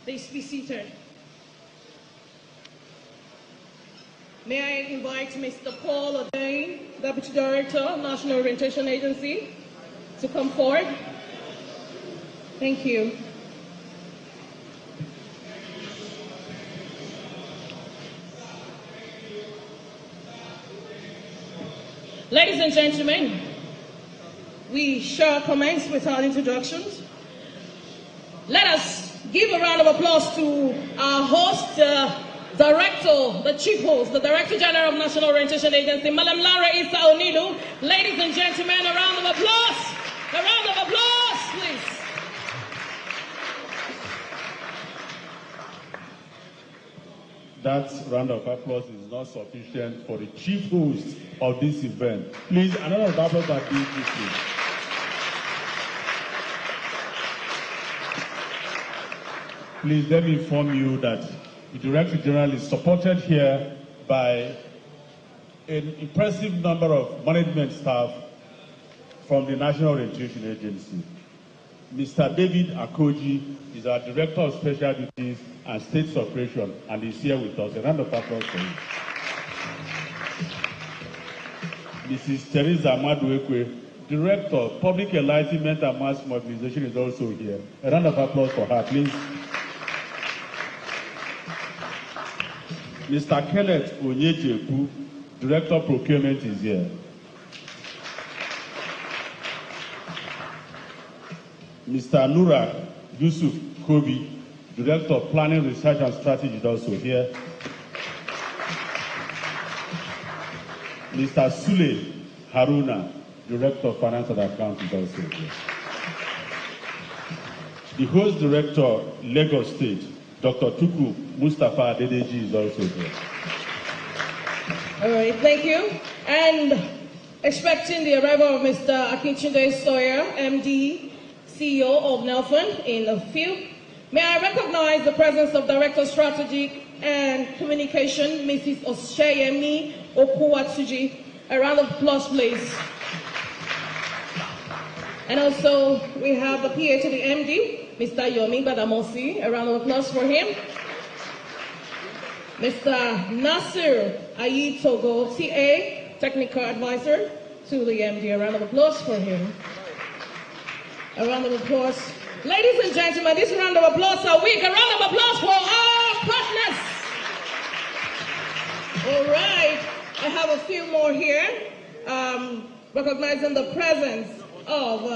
Please be seated. May I invite Mr. Paul O'Day, Deputy Director, National Orientation Agency, to come forward. Thank you. Ladies and gentlemen, we shall commence with our introductions. Let us give a round of applause to our host, Director, the Chief Host, the Director General of National Orientation Agency, Madam Lara Isa Onilu. Ladies and gentlemen, a round of applause. A round of applause, please. That round of applause is not sufficient for the chief host of this event. Please, another round of applause, please. Please, let me inform you that the Director General is supported here by an impressive number of management staff from the National Orientation Agency. Mr. David Akoji is our Director of Special Duties and States Operation, and is here with us. A round of applause for him. Mrs. Teresa Maduekwe, Director of Public Enlightenment and Mass Mobilization, is also here. A round of applause for her, please. Mr. Kenneth Onyejeku, Director of Procurement, is here. Mr. Nura Yusuf Kobi, Director of Planning, Research and Strategy, is also here. Mr. Sule Haruna, Director of Finance and Accounts, is also here. The host director, Lagos State, Dr. Tuku Mustafa Adedeji, is also here. All right, thank you. And expecting the arrival of Mr. Akintunde Sawyer, MD, CEO of NELFund, in a few. May I recognize the presence of Director Strategy and Communication, Mrs. Oshayemi Okuwatsuji. A round of applause, please. And also, we have the PA to the MD, Mr. Yomi Badamosi. A round of applause for him. Mr. Nasir Ayitogo, TA, Technical Advisor to the MD. A round of applause for him. A round of applause. Ladies and gentlemen, this round of applause are weak. A round of applause for our partners. All right. I have a few more here. Recognizing the presence of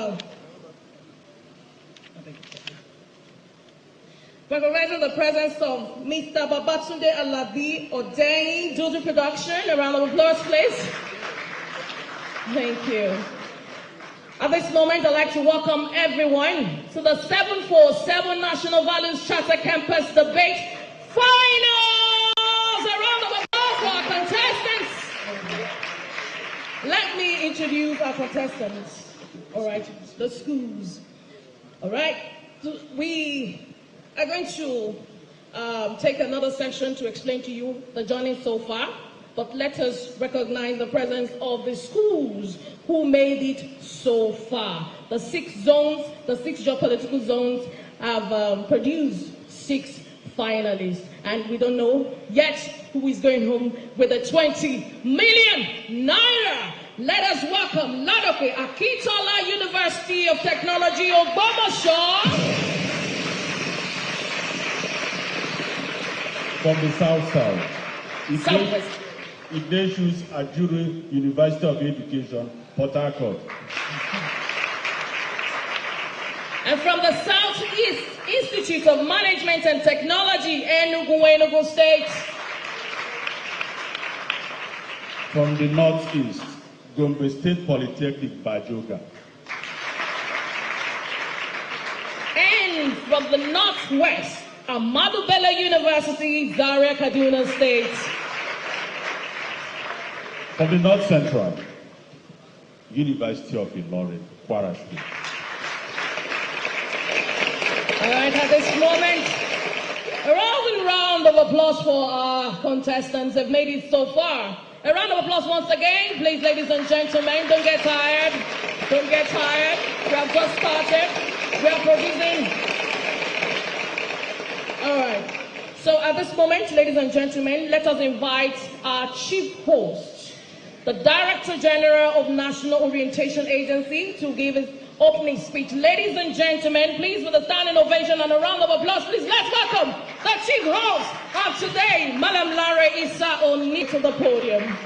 Mr. Babatunde Alabi Odeyin, Dodo Production. A round of applause, please. Thank you. At this moment, I'd like to welcome everyone to the 747 National Values Charter Campus Debate Finals! A round of applause for our contestants. Let me introduce our contestants. All right, the schools. All right, we are going to take another section to explain to you the journey so far. But let us recognize the presence of the schools who made it so far. The 6 zones, the 6 geopolitical zones have produced 6 finalists. And we don't know yet who is going home with the 20 million naira. Let us welcome Ladoke Akintola University of Technology, Ogbomoso. From the South. Southwest. Ignatius Ajuru University of Education, Port Harcourt. And from the Southeast Institute of Management and Technology, Enugu State. From the Northeast, Gombe State Polytechnic, Bajoga. And from the Northwest, Ahmadu Bello University, Zaria, Kaduna State. From the North Central, University of Ilorin, Kwara State. All right, at this moment, a rousing round of applause for our contestants who have made it so far. A round of applause once again, please, ladies and gentlemen. Don't get tired. Don't get tired. We have just started. We are producing So at this moment, ladies and gentlemen, let us invite our chief host, the Director General of National Orientation Agency, to give his opening speech. Ladies and gentlemen, please, with a standing ovation and a round of applause, please let's welcome the chief host of today, Madam Lara Issa Oni, to the podium.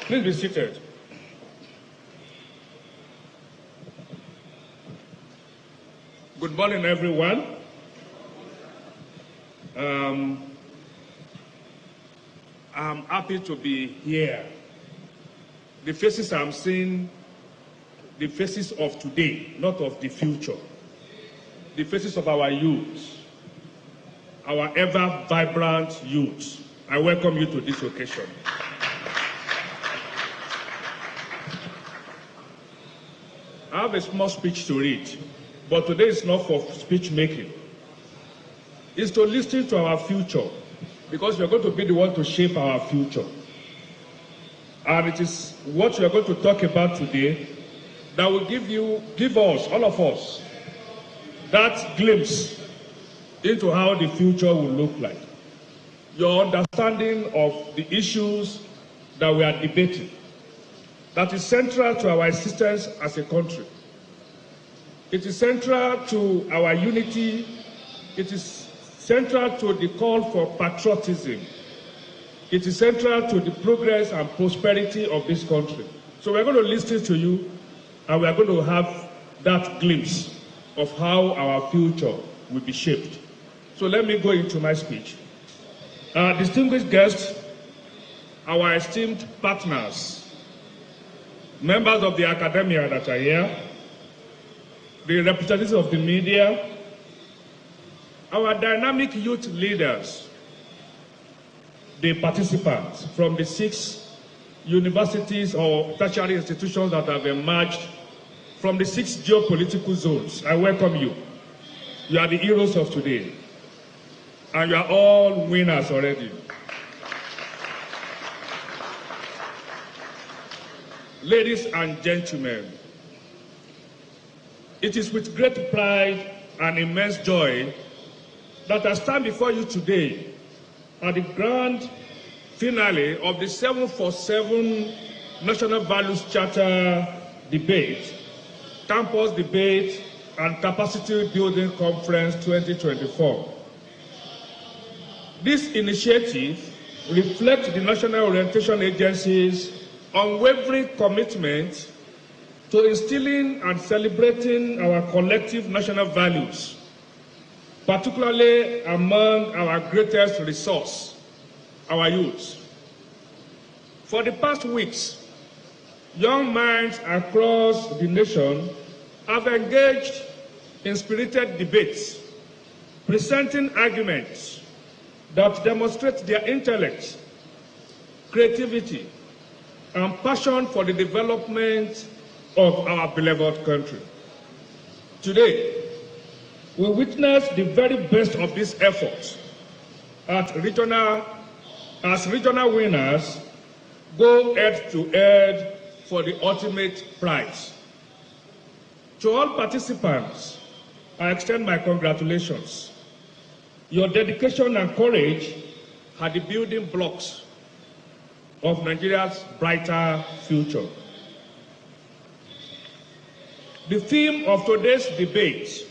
Please be seated. Good morning, everyone. I'm happy to be here. The faces I'm seeing, the faces of today, not of the future. The faces of our youth, our ever vibrant youth. I welcome you to this occasion. I have a small speech to read, but today is not for speech making. It's to listen to our future, because we are going to be the one to shape our future. And it is what we are going to talk about today that will give us, all of us, that glimpse into how the future will look like. Your understanding of the issues that we are debating, that is central to our existence as a country. It is central to our unity. It is central to the call for patriotism. It is central to the progress and prosperity of this country. So we're going to listen to you, and we're going to have that glimpse of how our future will be shaped. So let me go into my speech. Distinguished guests, our esteemed partners, members of the academia that are here, the representatives of the media, our dynamic youth leaders, the participants from the 6 universities or tertiary institutions that have emerged from the 6 geopolitical zones. I welcome you. You are the heroes of today, and you are all winners already. Ladies and gentlemen, it is with great pride and immense joy that I stand before you today at the grand finale of the 747 National Values Charter debate, Campus Debate and Capacity Building Conference 2024. This initiative reflects the National Orientation Agency's unwavering commitment to instilling and celebrating our collective national values, particularly among our greatest resource, our youth. For the past weeks, young minds across the nation have engaged in spirited debates, presenting arguments that demonstrate their intellect, creativity, and passion for the development of our beloved country. Today, we witness the very best of this effort as regional winners go head to head for the ultimate prize. To all participants, I extend my congratulations. Your dedication and courage are the building blocks of Nigeria's brighter future. The theme of today's debate,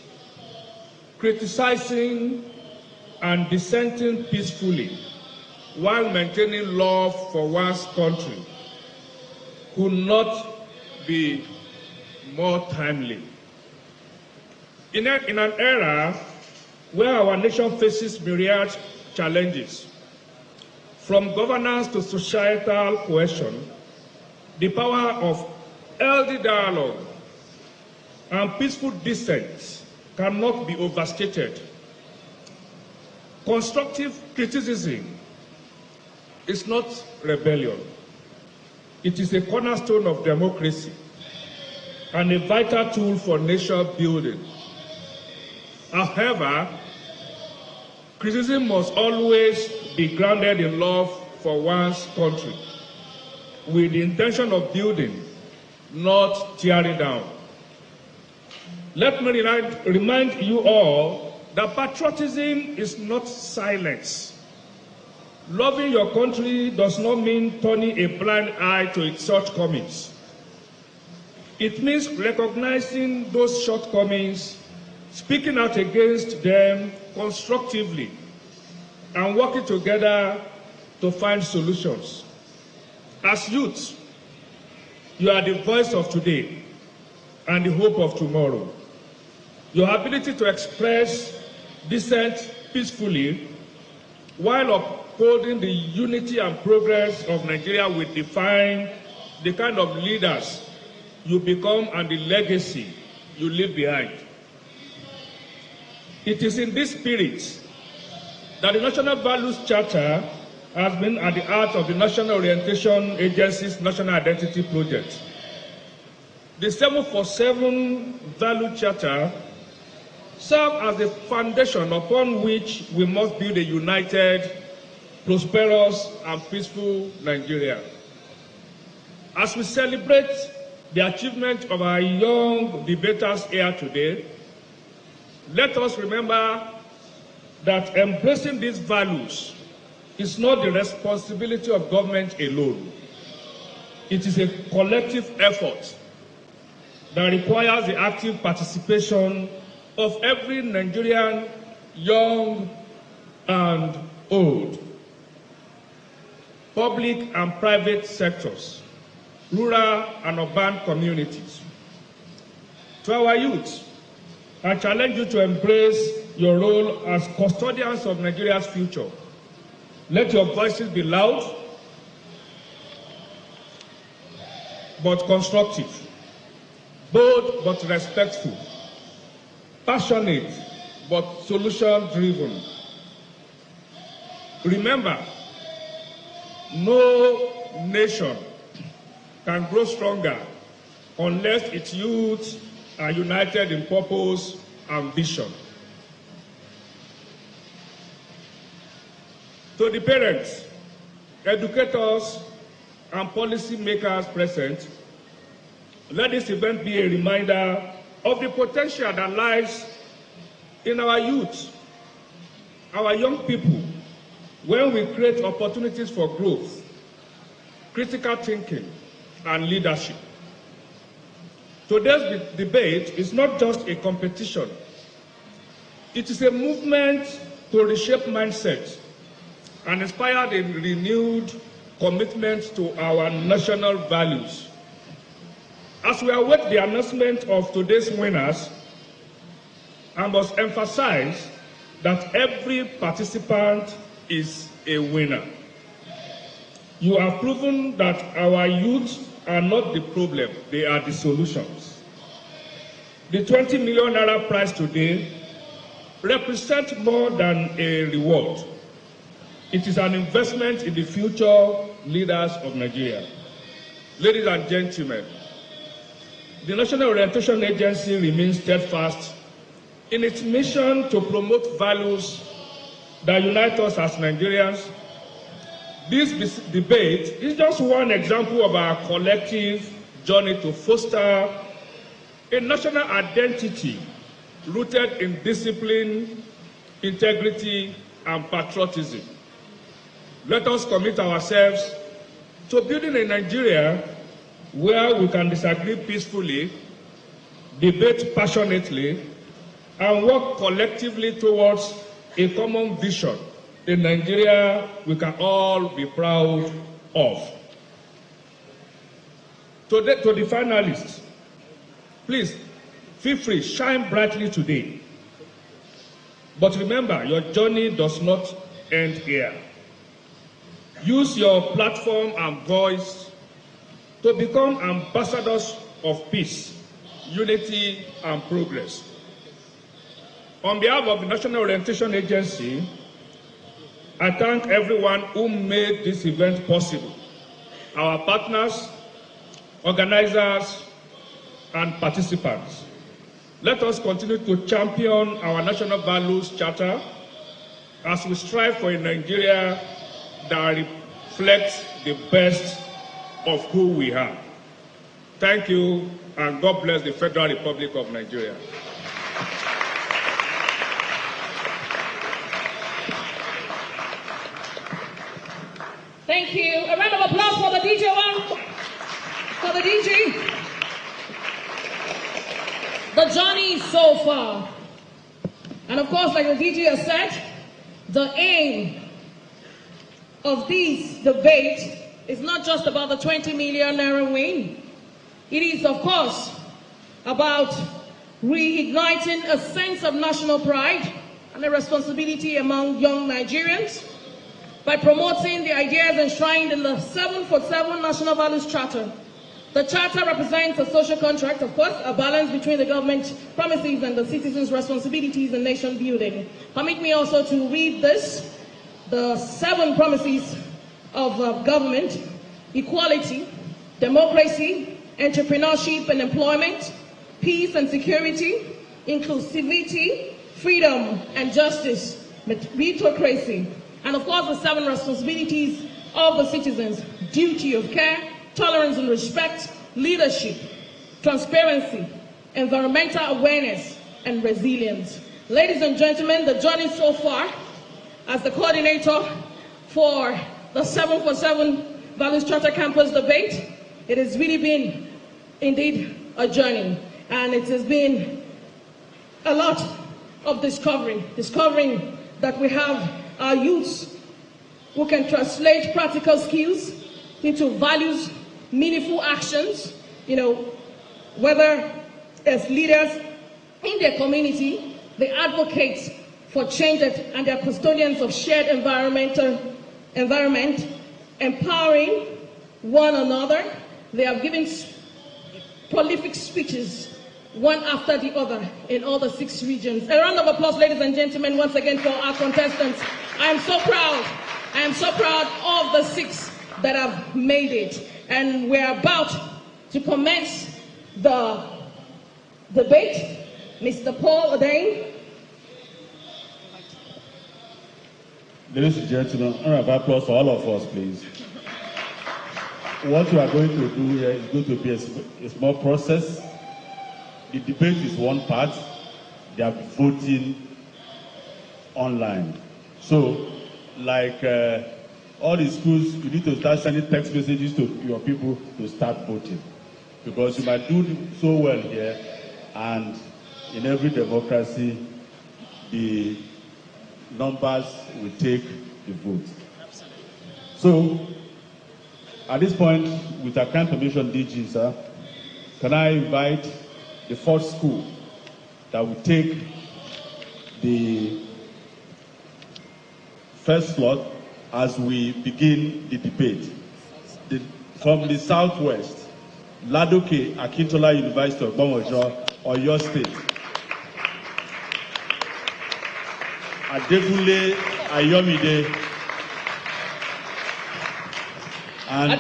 criticizing and dissenting peacefully while maintaining love for one's country, could not be more timely. In an era where our nation faces myriad challenges, from governance to societal cohesion, the power of healthy dialogue and peaceful dissent cannot be overstated. Constructive criticism is not rebellion. It is a cornerstone of democracy and a vital tool for nation building. However, criticism must always be grounded in love for one's country with the intention of building, not tearing down. Let me remind you all that patriotism is not silence. Loving your country does not mean turning a blind eye to its shortcomings. It means recognizing those shortcomings, speaking out against them constructively, and working together to find solutions. As youth, you are the voice of today and the hope of tomorrow. Your ability to express dissent peacefully while upholding the unity and progress of Nigeria will define the kind of leaders you become and the legacy you leave behind. It is in this spirit that the National Values Charter has been at the heart of the National Orientation Agency's National Identity Project. The 747 Value Charter serves as the foundation upon which we must build a united, prosperous, and peaceful Nigeria. As we celebrate the achievement of our young debaters here today, let us remember that embracing these values is not the responsibility of government alone. It is a collective effort that requires the active participation of every Nigerian, young and old, public and private sectors, rural and urban communities. To our youth, I challenge you to embrace your role as custodians of Nigeria's future. Let your voices be loud but constructive, bold but respectful, passionate but solution-driven. Remember, no nation can grow stronger unless its youth are united in purpose and vision. To the parents, educators, and policy makers present, let this event be a reminder of the potential that lies in our youth, our young people, when we create opportunities for growth, critical thinking, and leadership. Today's debate is not just a competition. It is a movement to reshape mindset and inspire a renewed commitment to our national values. As we await the announcement of today's winners, I must emphasize that every participant is a winner. You have proven that our youth are not the problem, they are the solutions. The 20 million naira prize today represents more than a reward. It is an investment in the future leaders of Nigeria. Ladies and gentlemen, the National Orientation Agency remains steadfast in its mission to promote values that unite us as Nigerians. This debate is just one example of our collective journey to foster a national identity rooted in discipline, integrity, and patriotism. Let us commit ourselves to building a Nigeria where we can disagree peacefully, debate passionately, and work collectively towards a common vision, a Nigeria we can all be proud of. To the finalists, please feel free, shine brightly today. But remember, your journey does not end here. Use your platform and voice to become ambassadors of peace, unity, and progress. On behalf of the National Orientation Agency, I thank everyone who made this event possible, our partners, organizers, and participants. Let us continue to champion our National Values Charter as we strive for a Nigeria that reflect the best of who we are. Thank you, and God bless the Federal Republic of Nigeria. Thank you. A round of applause for the DJ one. For the DJ. The journey so far. And of course, like the DJ has said, the aim of this debate is not just about the 20 million naira win. It is, of course, about reigniting a sense of national pride and a responsibility among young Nigerians by promoting the ideas enshrined in the 747 National Values Charter. The Charter represents a social contract, of course, a balance between the government promises and the citizens' responsibilities in nation building. Permit me also to read this. The 7 promises of government: equality, democracy, entrepreneurship and employment, peace and security, inclusivity, freedom and justice, meritocracy, and of course the 7 responsibilities of the citizens: duty of care, tolerance and respect, leadership, transparency, environmental awareness, and resilience. Ladies and gentlemen, the journey so far as the coordinator for the 747 Values Charter Campus debate, it has really been indeed a journey, and it has been a lot of discovering that we have our youths who can translate practical skills into values, meaningful actions, whether as leaders in their community, they advocate for change and they are custodians of shared environment, empowering one another. They have given prolific speeches, one after the other, in all the 6 regions. A round of applause, ladies and gentlemen, once again for our contestants. I am so proud of the 6 that have made it. And we're about to commence the debate. Mr. Paul Odain. Ladies and gentlemen, a round of applause for all of us, please. What we are going to do here is going to be a small process. The debate is one part. They are voting online. So, like all the schools, you need to start sending text messages to your people to start voting. Because you might do so well here, and in every democracy, the numbers will take the vote. So, at this point, with our kind permission, DG, sir, can I invite the 4th school that will take the first slot as we begin the debate? From the southwest, Ladoke Akintola University of Ogbomosho, Oyo State. Adekunle Ayomide. And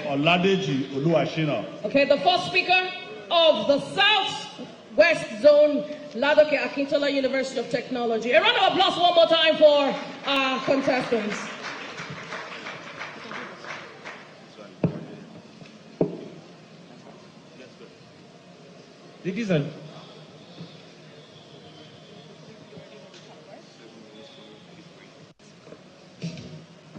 Oladeji Oluwashina. Okay, the first speaker of the Southwest Zone, Ladoke Akintola University of Technology. A round of applause one more time for our contestants. Ladies and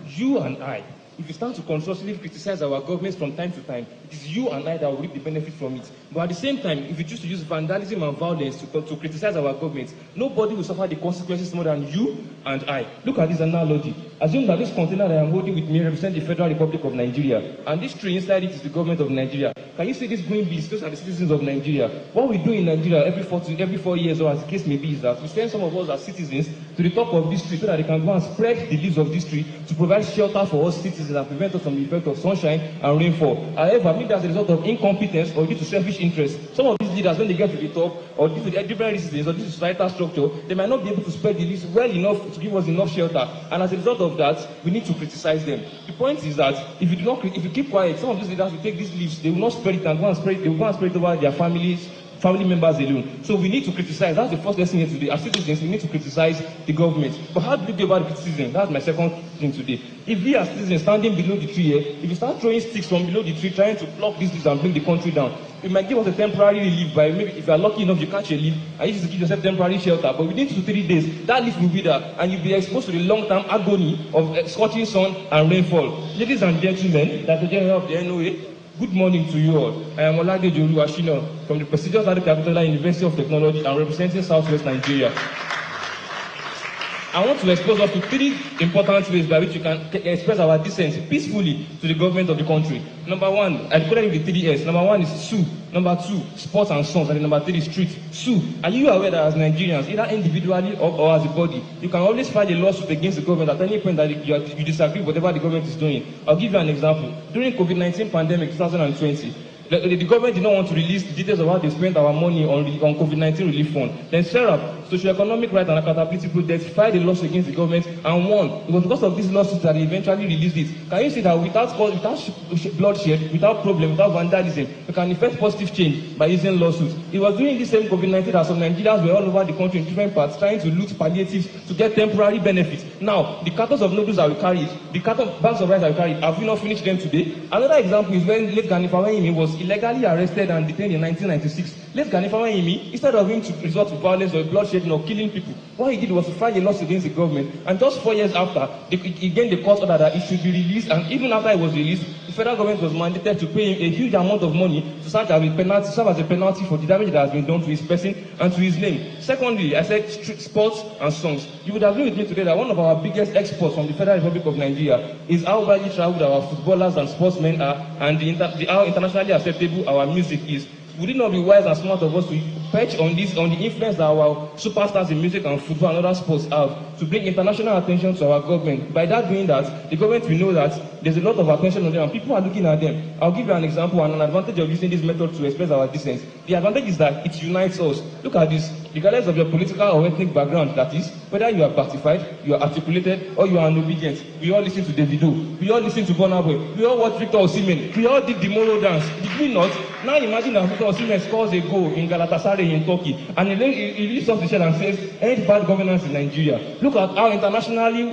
you and I, if you stand to constructively criticize our government from time to time, it is you and I that will reap the benefit from it. But at the same time, if you choose to use vandalism and violence to criticize our government, nobody will suffer the consequences more than you and I. Look at this analogy. Assume that this container that I am holding with me represents the Federal Republic of Nigeria, and this tree inside it is the government of Nigeria. Can you see these green beads? Those are the citizens of Nigeria. What we do in Nigeria every 4 years, or as the case may be, is that we send some of us as citizens to the top of this tree so that they can go and spread the leaves of this tree to provide shelter for us citizens and prevent us from the effect of sunshine and rainfall. However, I think that's a result of incompetence or due to selfish interest. Some of these leaders, when they get to the top, or due to different reasons, or due to societal structure, they might not be able to spread the leaves well enough to give us enough shelter. And as a result of that, we need to criticize them. The point is that if you keep quiet, some of these leaders will take these leaves, they will not spread it and go and spread it. They will go and spread it over their families, family members alone. So we need to criticize. That's the first lesson here today. As citizens, we need to criticize the government. But how do we go about the criticism? That's my second thing today. If we as citizens standing below the tree here, if you start throwing sticks from below the tree, trying to block this and bring the country down, it might give us a temporary relief by maybe if you are lucky enough you catch a leaf and you just give yourself temporary shelter. But within 2 to 3 days, that leaf will be there and you'll be exposed to the long-term agony of scorching sun and rainfall. Ladies and gentlemen, Dr. General of the NOA, good morning to you all. I am Oladejo Oluwashina from the prestigious Capitola University of Technology and representing Southwest Nigeria. I want to expose us to 3 important ways by which we can express our dissent peacefully to the government of the country. Number 1, I declare with the 3 S. Number 1 is sue. Number 2, sports and songs. And number 3 is street. Sue. Are you aware that as Nigerians, either individually or as a body, you can always file a lawsuit against the government at any point that you disagree with whatever the government is doing? I'll give you an example. During COVID-19 pandemic 2020, the government did not want to release the details of how they spent our money on COVID-19 relief fund. Then SERAP, Socio-Economic Rights and Accountability Project, filed a lawsuit against the government and won. It was because of this lawsuit that they eventually released it. Can you see that without bloodshed, without problem, without vandalism, we can effect positive change by using lawsuits? It was during this same COVID-19 that some Nigerians were all over the country in different parts trying to loot palliatives to get temporary benefits. Now, the cartons of noodles that we carried, the bags of rice that we carried, have we not finished them today? Another example is when late Gani Fawayimi was illegally arrested and detained in 1996. Late Gani Fawayimi, instead of him to resort to violence or bloodshed or killing people, what he did was to file a lawsuit against the government. And just 4 years after, again the court ordered that it should be released. And even after it was released, the federal government was mandated to pay him a huge amount of money to serve as a penalty for the damage that has been done to his person and to his name. Secondly, I said street sports and songs. You would agree with me today that one of our biggest exports from the Federal Republic of Nigeria is how widely traveled our footballers and sportsmen are, and how internationally acceptable our music is. Would it not be wise and smart of us to perch on the influence that our superstars in music and football and other sports have to bring international attention to our government? By that doing that, the government will know that there's a lot of attention on them and people are looking at them. I'll give you an example and an advantage of using this method to express our dissent. The advantage is that it unites us. Look at this. Regardless of your political or ethnic background, that is, whether you are partified, you are articulated, or you are obedient, we all listen to Davido, we all listen to Burna Boy, we all watch Victor Osimhen, we all did the Moro dance. Did we not? Now imagine that Victor Osimhen scores a goal in Galatasaray in Turkey, and he lifts up the shirt and says, "End bad governance in Nigeria." Look at how internationally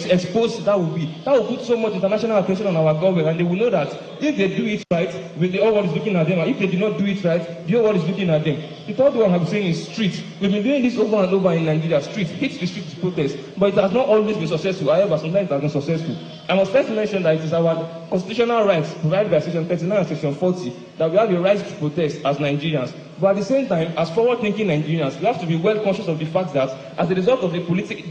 exposed that will be. That will put so much international attention on our government, and they will know that if they do it right, the whole world is looking at them, and if they do not do it right, the whole world is looking at them. The third one I'm saying is street. We've been doing this over and over in Nigeria. Street, hit the street protest, but it has not always been successful. However, sometimes it has been successful. I must first mention that it is our constitutional rights provided by Section 39 and Section 40 that we have the right to protest as Nigerians. But at the same time, as forward-thinking Nigerians, we have to be well conscious of the fact that as a result of the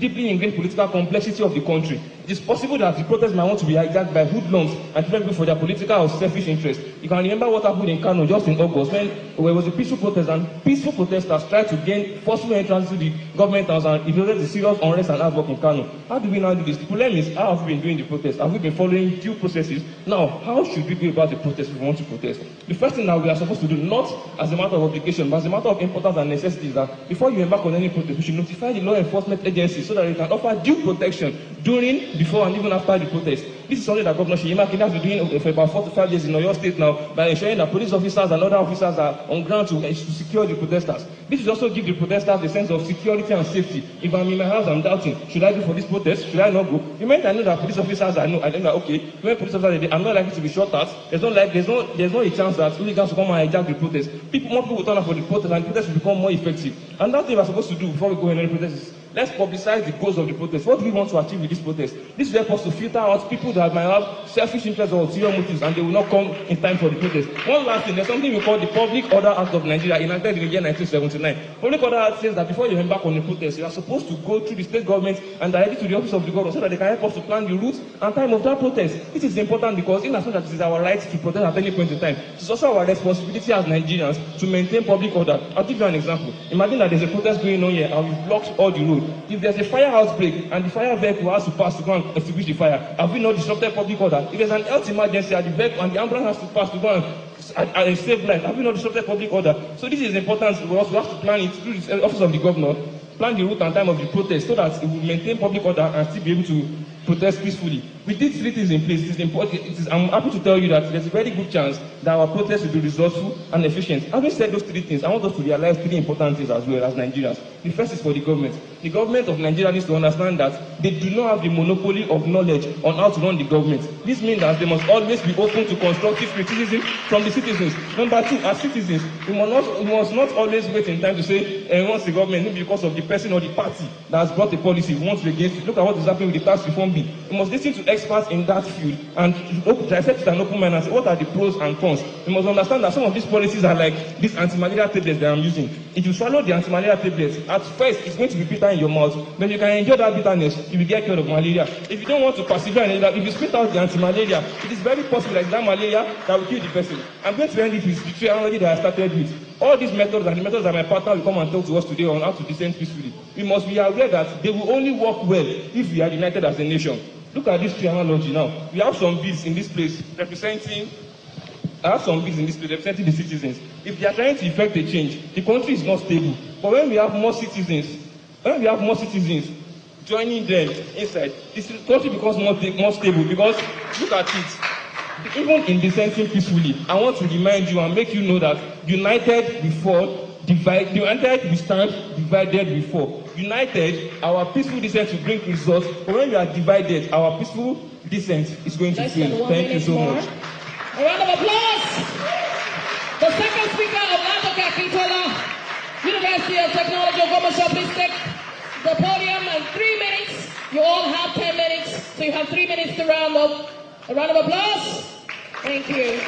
deeply ingrained political complexity of the country, it is possible that the protests might want to be hijacked by hoodlums and different people for their political or selfish interests. You can remember what happened in Kano just in August when there was a peaceful protest and peaceful protesters tried to gain forceful entrance to the government house and it resulted in serious unrest and hard work in Kano. How do we now do this? The problem is, how have we been doing the protest? Have we been following due processes? Now, how should we go about the protest if we want to protest? The first thing that we are supposed to do, not as a matter of obligation, but as a matter of importance and necessity, is that before you embark on any protest, you should notify the law enforcement agencies so that they can offer due protection during, before, and even after the protest. This is something that Governor Seyi Makinde has been doing for about 4 to 5 years in Oyo State now by ensuring that police officers and other officers are on ground to secure the protesters. This will also give the protesters a sense of security and safety. If I'm in my house, I'm doubting, should I go for this protest? Should I not go? The moment I know that police officers I know that okay, when police officers are there, I'm not likely to be shot at. There's no a chance that hooligans will come and hijack the protest. More people will turn up for the protest and the protest will become more effective. And that's what we're supposed to do before we go in any protest is let's publicize the goals of the protest. What do we want to achieve with this protest? This will help us to filter out people that might have selfish interests or ulterior motives and they will not come in time for the protest. One last thing, there's something we call the Public Order Act of Nigeria, enacted in the year 1979. Public Order Act says that before you embark on a protest, you are supposed to go through the state government and directly to the office of the governor so that they can help us to plan the route and time of that protest. This is important because in as much as it is our right to protest at any point in time, it's also our responsibility as Nigerians to maintain public order. I'll give you an example. Imagine that there's a protest going on here and we've blocked all the road. If there's a fire outbreak and the fire vehicle has to pass to go and extinguish the fire, have we not disrupted public order? If there's an health emergency and the vehicle and the ambulance has to pass to go and save life, have we not disrupted public order? So this is important for us. We have to plan it through the office of the governor, plan the route and time of the protest so that it will maintain public order and still be able to protest peacefully. With these 3 things in place, it is important. I'm happy to tell you that there's a very good chance that our protest will be resourceful and efficient. Having said those 3 things, I want us to realize 3 important things as well as Nigerians. The first is for the government. The government of Nigeria needs to understand that they do not have the monopoly of knowledge on how to run the government. This means that they must always be open to constructive criticism from the citizens. Number 2, as citizens, we must not always wait in time to say, once the government, maybe because of the person or the party that has brought a policy, we want to against it. Look at what is happening with the tax reform bill. We must listen to experts in that field and dissect it an open mind and say, what are the pros and cons? We must understand that some of these policies are like these anti-malaria tablets that I'm using. If you swallow the anti-malaria tablets, at first it's going to be bitter in your mouth. When you can enjoy that bitterness, you will get cured of malaria. If you don't want to persevere in that, if you spit out the anti-malaria, it is very possible that that malaria that will kill the person. I'm going to end it with the trilogy that I started with. All these methods and the methods that my partner will come and talk to us today on how to dissent peacefully. We must be aware that they will only work well if we are united as a nation. Look at this trilogy now. We have some bills in this place representing the citizens. If they are trying to effect a change, the country is not stable. But when we have more citizens joining them inside, this country becomes more stable. Because look at it. Even in dissenting peacefully, I want to remind you and make you know that united we fall, united we stand, divided we fall. United, our peaceful dissent will bring results, but when we are divided, our peaceful dissent is going to fail. Thank you so much. A round of applause. The second speaker of NOA, University of Technology of Gomasha, please take the podium and 3 minutes. You all have 10 minutes, so you have 3 minutes to round up. A round of applause. Thank you.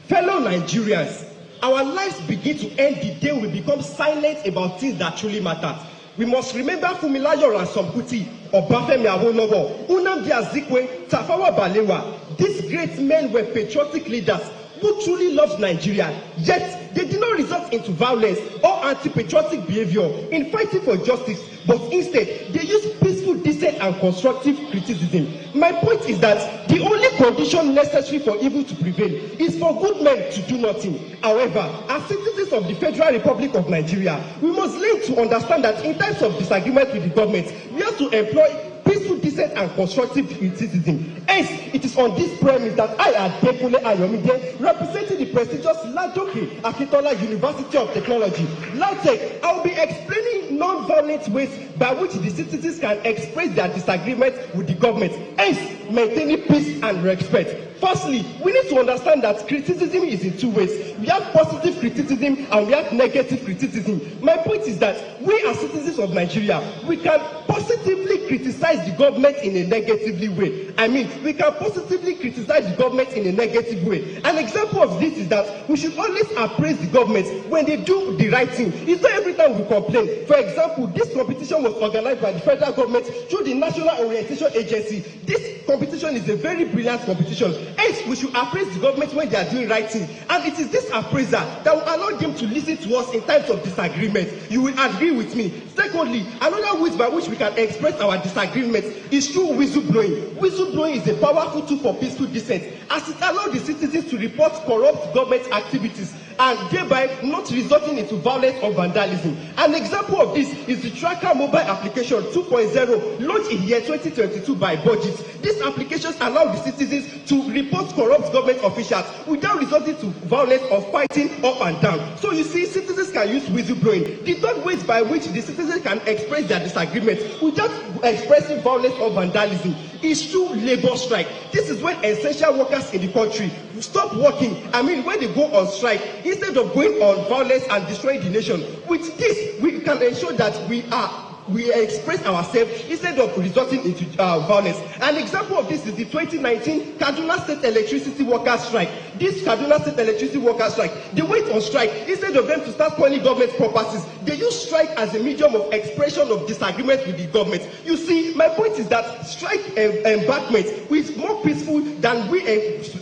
Fellow Nigerians, our lives begin to end the day we become silent about things that truly matter. We must remember Funmilayo Ransome-Kuti, Obafemi Awolowo, Nnamdi Azikiwe, Tafawa Balewa. These great men were patriotic leaders who truly loved Nigeria, yet they did not resort into violence or anti-patriotic behavior in fighting for justice, but instead they used peaceful dissent and constructive criticism. My point is that the only condition necessary for evil to prevail is for good men to do nothing. However, as citizens of the Federal Republic of Nigeria, we must learn to understand that in times of disagreement with the government, we have to employ peaceful dissent and constructive criticism. Hence, it is on this premise that I, Adekunle Ayomide, representing the prestigious Ladoke Akintola University of Technology, LAUTECH, I will be explaining non-violent ways by which the citizens can express their disagreement with the government, hence maintaining peace and respect. Firstly, we need to understand that criticism is in 2 ways. We have positive criticism and we have negative criticism. My point is that we as citizens of Nigeria, we can positively criticize the government in a negatively way. I mean, we can positively criticize the government in a negative way. An example of this is that we should always appraise the government when they do the right thing. It's not every time we complain. For example, this competition was organized by the federal government through the National Orientation Agency. This competition is a very brilliant competition. Hence, we should appraise the government when they are doing right thing. And it is this appraiser that will allow them to listen to us in times of disagreement. You will agree with me. Secondly, another way by which we can express our disagreement is through whistleblowing. Whistleblowing is a powerful tool for peaceful dissent, as it allows the citizens to report corrupt government activities and thereby not resulting into violence or vandalism. An example of this is the Tracker Mobile Application 2.0 launched in year 2022 by Budget. These applications allow the citizens to report corrupt government officials without resorting to violence or fighting up and down. So you see, citizens can use whistleblowing. The third way by which the citizens can express their disagreement without expressing violence or vandalism is through labor strike. This is when essential workers in the country stop working. I mean, when they go on strike, instead of going on violence and destroying the nation. With this, we can ensure that we express ourselves instead of resorting into violence. An example of this is the 2019 Kaduna State Electricity Workers Strike. This Kaduna State Electricity Workers Strike, they went on strike. Instead of them to start spoiling government properties, they use strike as a medium of expression of disagreement with the government. You see, my point is that strike embarkment is more peaceful than we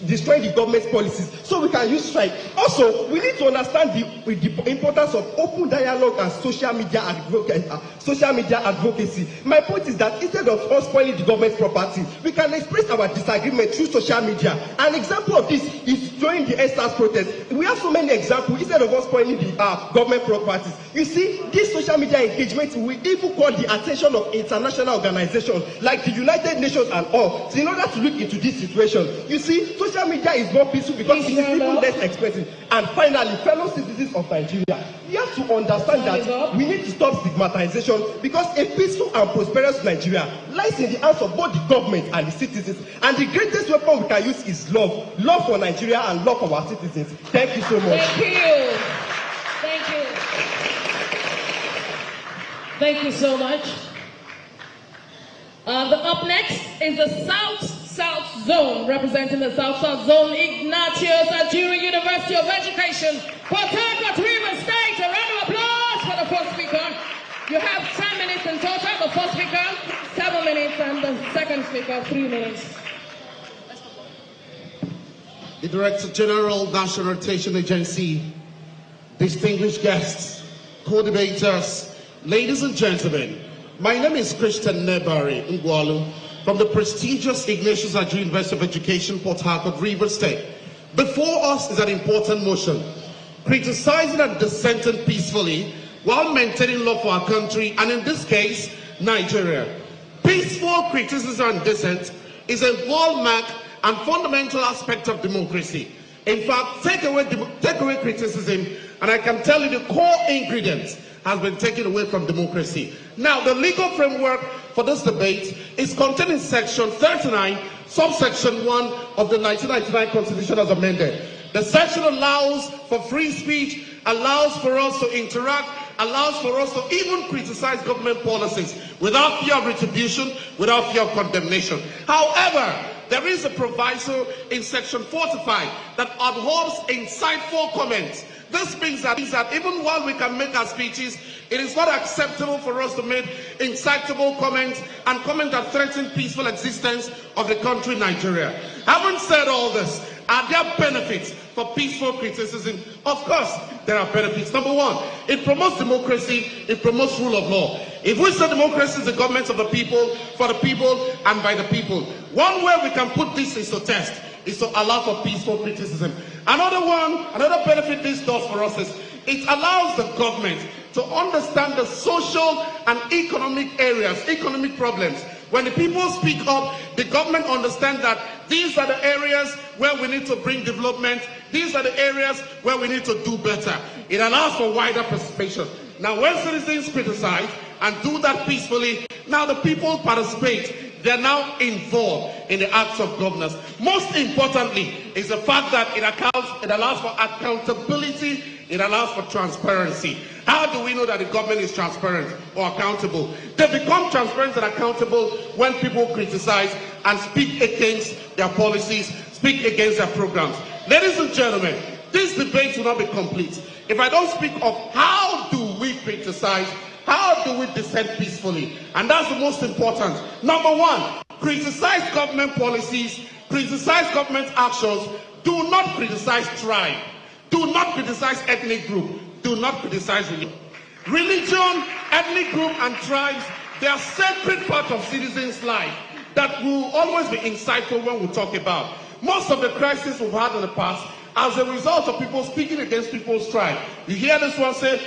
destroy the government's policies. So we can use strike. Also, we need to understand the importance of open dialogue and social media social media advocacy. My point is that instead of us spoiling the government's property, we can express our disagreement through social media. An example of this is during the EndSARS protest. We have so many examples. Instead of us spoiling the government properties, you see, this social media engagement will even call the attention of international organizations like the United Nations and all, so in order to look into this situation. You see, social media is more peaceful because it is even less expensive. And finally, fellow citizens of Nigeria, we have to understand that we need to stop stigmatization, because a peaceful and prosperous Nigeria lies in the hands of both the government and the citizens. And the greatest weapon we can use is love. Love for Nigeria and love for our citizens. Thank you so much. Thank you. Thank you. Thank you so much. Up next is the South Zone, representing the South Zone, Ignatius Ajuri University of Education, Port Harcourt, Rivers State. A round of applause for the first speaker. You have 10 minutes in total. The first speaker, 7 minutes, and the second speaker, 3 minutes. The Director General, National Rotation Agency, distinguished guests, co-debaters, ladies and gentlemen, my name is Christian Nebari Ngwalu from the prestigious Ignatius Ajuri University of Education, Port Harcourt, Rivers State. Before us is an important motion, criticizing and dissenting peacefully while maintaining love for our country, and in this case, Nigeria. Peaceful criticism and dissent is a hallmark and fundamental aspect of democracy. In fact, take away criticism, and I can tell you the core ingredient has been taken away from democracy. Now, the legal framework for this debate is contained in Section 39, subsection 1 of the 1999 Constitution as amended. The section allows for free speech, allows for us to interact, allows for us to even criticize government policies without fear of retribution, without fear of condemnation. However, there is a proviso in Section 45 that abhors insightful comments. This means that even while we can make our speeches, it is not acceptable for us to make insightful comments and comments that threaten peaceful existence of the country Nigeria. Having said all this, are there benefits for peaceful criticism? Of course, there are benefits. Number one, it promotes democracy, it promotes rule of law. If we say democracy is the government of the people, for the people, and by the people, one way we can put this is to test, is to allow for peaceful criticism. Another benefit this does for us is it allows the government to understand the social and economic areas, economic problems. When the people speak up, the government understands that these are the areas where we need to bring development. These are the areas where we need to do better. It allows for wider participation. Now, when citizens criticize and do that peacefully, now the people participate. They're now involved in the acts of governance. Most importantly is the fact that it allows for accountability, it allows for transparency. How do we know that the government is transparent or accountable? They become transparent and accountable when people criticize and speak against their policies, speak against their programs. Ladies and gentlemen, this debate will not be complete if I don't speak of how do we criticize, how do we dissent peacefully? And that's the most important. Number one, criticize government policies, criticize government actions. Do not criticize tribe. Do not criticize ethnic group. Do not criticize religion. Religion, ethnic group, and tribes, they are sacred part of citizens' life that will always be insightful when we talk about. Most of the crises we've had in the past as a result of people speaking against people's tribe. You hear this one say,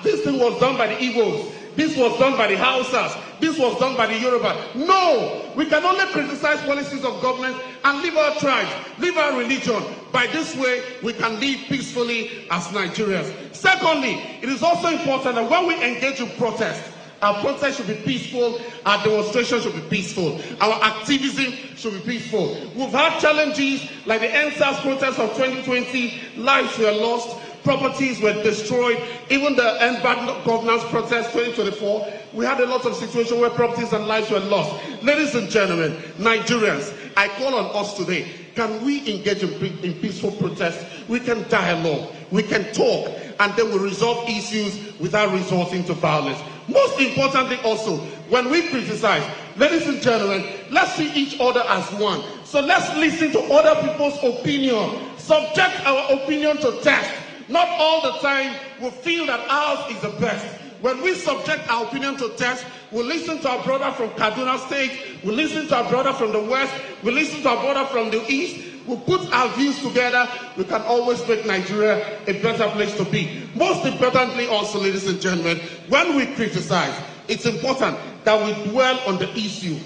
this thing was done by the Igbos, this was done by the Hausas, this was done by the Yoruba. No, we can only criticize policies of government and leave our tribes, leave our religion. By this way, we can live peacefully as Nigerians. Secondly, it is also important that when we engage in protest, our protest should be peaceful, our demonstration should be peaceful, our activism should be peaceful. We've had challenges like the NSAS protest of 2020, lives were lost, properties were destroyed, even the End Bad Governance protest 2024, we had a lot of situations where properties and lives were lost. Ladies and gentlemen, Nigerians, I call on us today, can we engage in peaceful protest? We can dialogue, we can talk, and then we resolve issues without resorting to violence. Most importantly also, when we criticize, ladies and gentlemen, let's see each other as one. So let's listen to other people's opinion. Subject our opinion to test. Not all the time we feel that ours is the best. When we subject our opinion to test, we listen to our brother from Kaduna State, we listen to our brother from the West, we listen to our brother from the East, we put our views together, we can always make Nigeria a better place to be. Most importantly also, ladies and gentlemen, when we criticize, it's important that we dwell on the issue.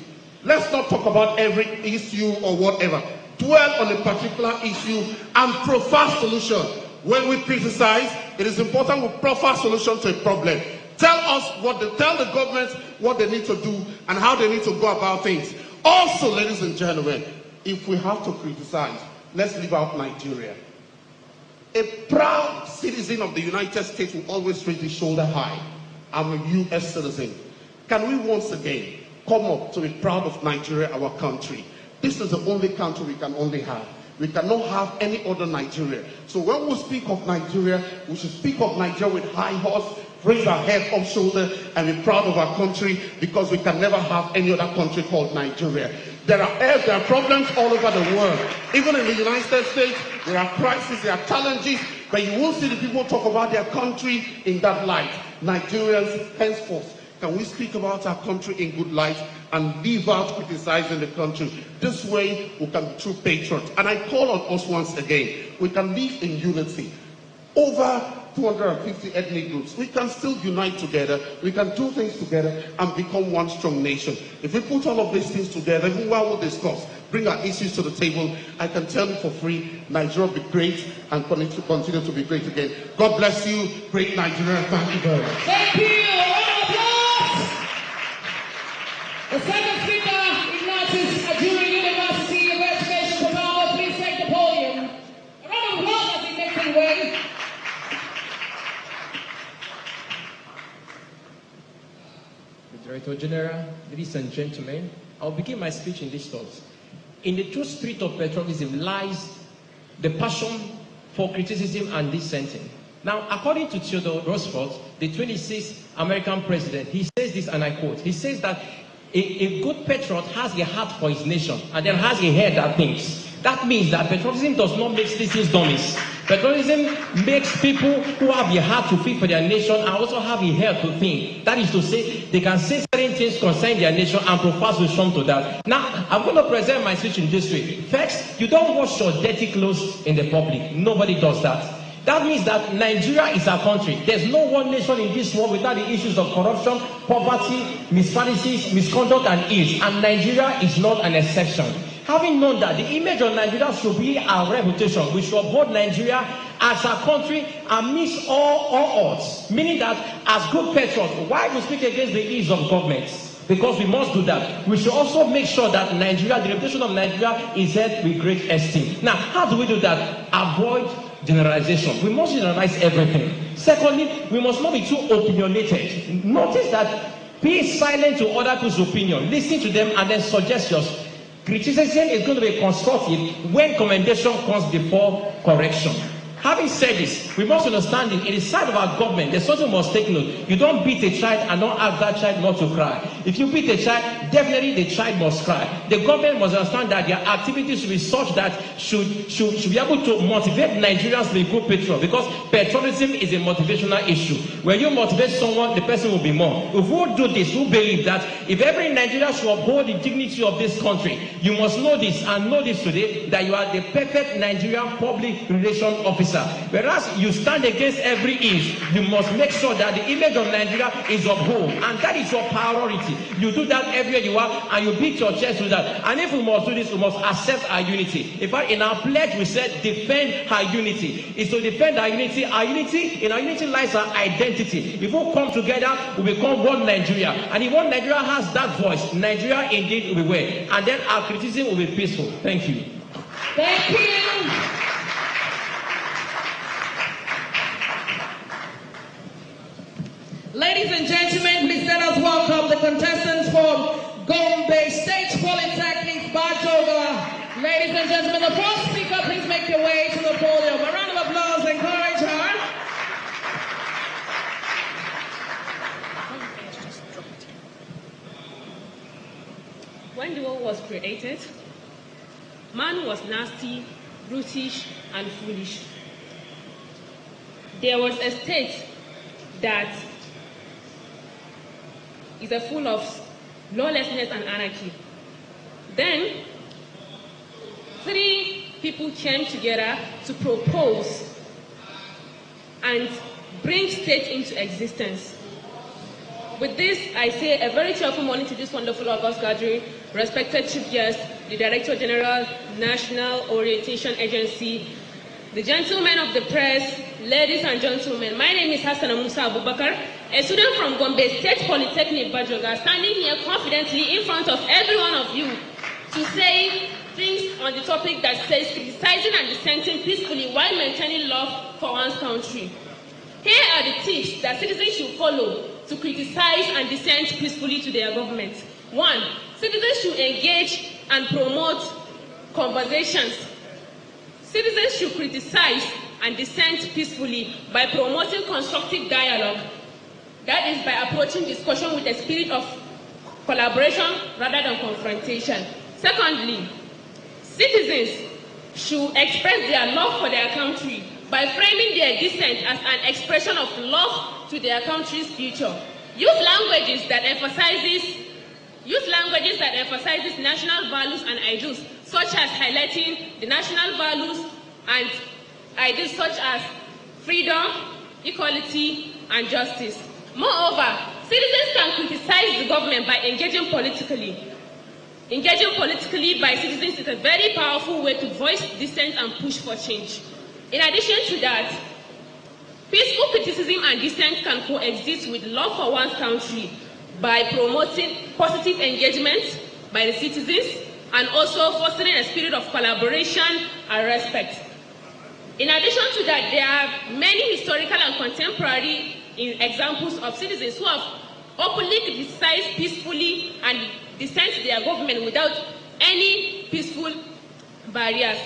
Let's not talk about every issue or whatever. Dwell on a particular issue and proffer solution. When we criticize, it is important we proffer solution to a problem. Tell the government what they need to do and how they need to go about things. Also, ladies and gentlemen, if we have to criticize, let's leave out Nigeria. A proud citizen of the United States will always raise his shoulder high. I'm a US citizen. Can we once again come up to be proud of Nigeria, our country? This is the only country we can only have. We cannot have any other Nigeria. So when we speak of Nigeria, we should speak of Nigeria with high horse, raise our head up shoulder, and be proud of our country, because we can never have any other country called Nigeria. There are problems all over the world. Even in the United States, there are crises, there are challenges, but you won't see the people talk about their country in that light. Nigerians, henceforth, can we speak about our country in good light and leave out criticizing the country? This way, we can be true patriots. And I call on us once again, we can live in unity. Over 250 ethnic groups, we can still unite together, we can do things together and become one strong nation. If we put all of these things together, even while we discuss, bring our issues to the table, I can tell you for free, Nigeria will be great and continue to be great again. God bless you, great Nigeria. Thank you very much. Thank you. The second speaker, Ignatius Ajuri University of Education for Power, please take the podium. A round of applause as he makes his way. The Director General, ladies and gentlemen, I'll begin my speech in these thoughts. In the true spirit of patriotism lies the passion for criticism and dissenting. Now, according to Theodore Roosevelt, the 26th American president, he says this, and I quote, he says that a good patriot has a heart for his nation and then has a head that thinks. That means that patriotism does not make citizens dummies. Patriotism makes people who have a heart to think for their nation and also have a head to think. That is to say, they can say certain things concerning their nation and profess wisdom to that. Now, I'm going to present my speech in this way. First, you don't wash your dirty clothes in the public. Nobody does that. That means that Nigeria is our country. There's no one nation in this world without the issues of corruption, poverty, mispractices, misconduct, and ills. And Nigeria is not an exception. Having known that, the image of Nigeria should be our reputation. We should uphold Nigeria as a country amidst all odds. Meaning that as good patriots, why we speak against the ills of governments? Because we must do that. We should also make sure that Nigeria, the reputation of Nigeria, is held with great esteem. Now, how do we do that? Avoid generalization. We must generalize everything. Secondly, we must not be too opinionated. Notice that be silent to other people's opinion. Listen to them and then suggest yours. Criticism is going to be constructive when commendation comes before correction. Having said this, we must understand it. In the side of our government, there's something we must take note. You don't beat a child and don't ask that child not to cry. If you beat a child, definitely the child must cry. The government must understand that their activities should be such that should be able to motivate Nigerians to be good patriots, because patriotism is a motivational issue. When you motivate someone, the person will be more. If we do this, we believe that if every Nigerian should uphold the dignity of this country, you must know this and know this today, that you are the perfect Nigerian public relations officer. Whereas you stand against every inch, you must make sure that the image of Nigeria is upheld, and that is your priority. You do that everywhere you are, and you beat your chest with that. And if we must do this, we must accept our unity. In fact, in our pledge, we said defend our unity. It's to defend our unity. In our unity lies our identity. If we come together, we become one Nigeria. And if one Nigeria has that voice, Nigeria indeed will be well. And then our criticism will be peaceful. Thank you. Thank you. Ladies and gentlemen, please let us welcome the contestants from Gombe State Polytechnic, Bajoga. Ladies and gentlemen, the first speaker, please make your way to the podium. A round of applause, encourage her. When the world was created, man was nasty, brutish, and foolish. There was a state that is full of lawlessness and anarchy. Then, 3 people came together to propose and bring state into existence. With this, I say a very cheerful morning to this wonderful August gathering, respected chief guest, the Director General, National Orientation Agency, the gentlemen of the press, ladies and gentlemen. My name is Hassan Musa Abubakar, a student from Gombe State Polytechnic, Bajoga, standing here confidently in front of every one of you to say things on the topic that says criticizing and dissenting peacefully while maintaining love for one's country. Here are the tips that citizens should follow to criticize and dissent peacefully to their government. 1. Citizens should engage and promote conversations. Citizens should criticize and dissent peacefully by promoting constructive dialogue. That is by approaching discussion with a spirit of collaboration rather than confrontation. Secondly, citizens should express their love for their country by framing their dissent as an expression of love to their country's future. Use languages that emphasizes national values and ideals, such as highlighting the national values and ideals such as freedom, equality, and justice. Moreover, citizens can criticize the government by engaging politically. Engaging politically by citizens is a very powerful way to voice dissent and push for change. In addition to that, peaceful criticism and dissent can coexist with love for one's country by promoting positive engagement by the citizens and also fostering a spirit of collaboration and respect. In addition to that, there are many historical and contemporary examples of citizens who have openly criticized peacefully and dissent their government without any peaceful barriers.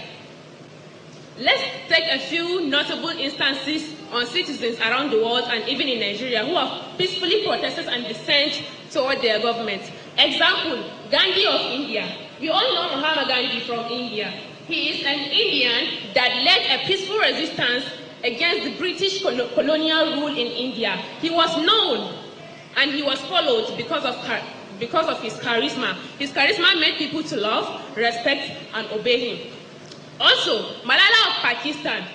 Let's take a few notable instances on citizens around the world and even in Nigeria who have peacefully protested and dissent toward their government. Example, Gandhi of India. We all know Mahatma Gandhi from India. He is an Indian that led a peaceful resistance against the British colonial rule in India. He was known and he was followed because of his charisma. His charisma made people to love, respect, and obey him. Also, Malala of Pakistan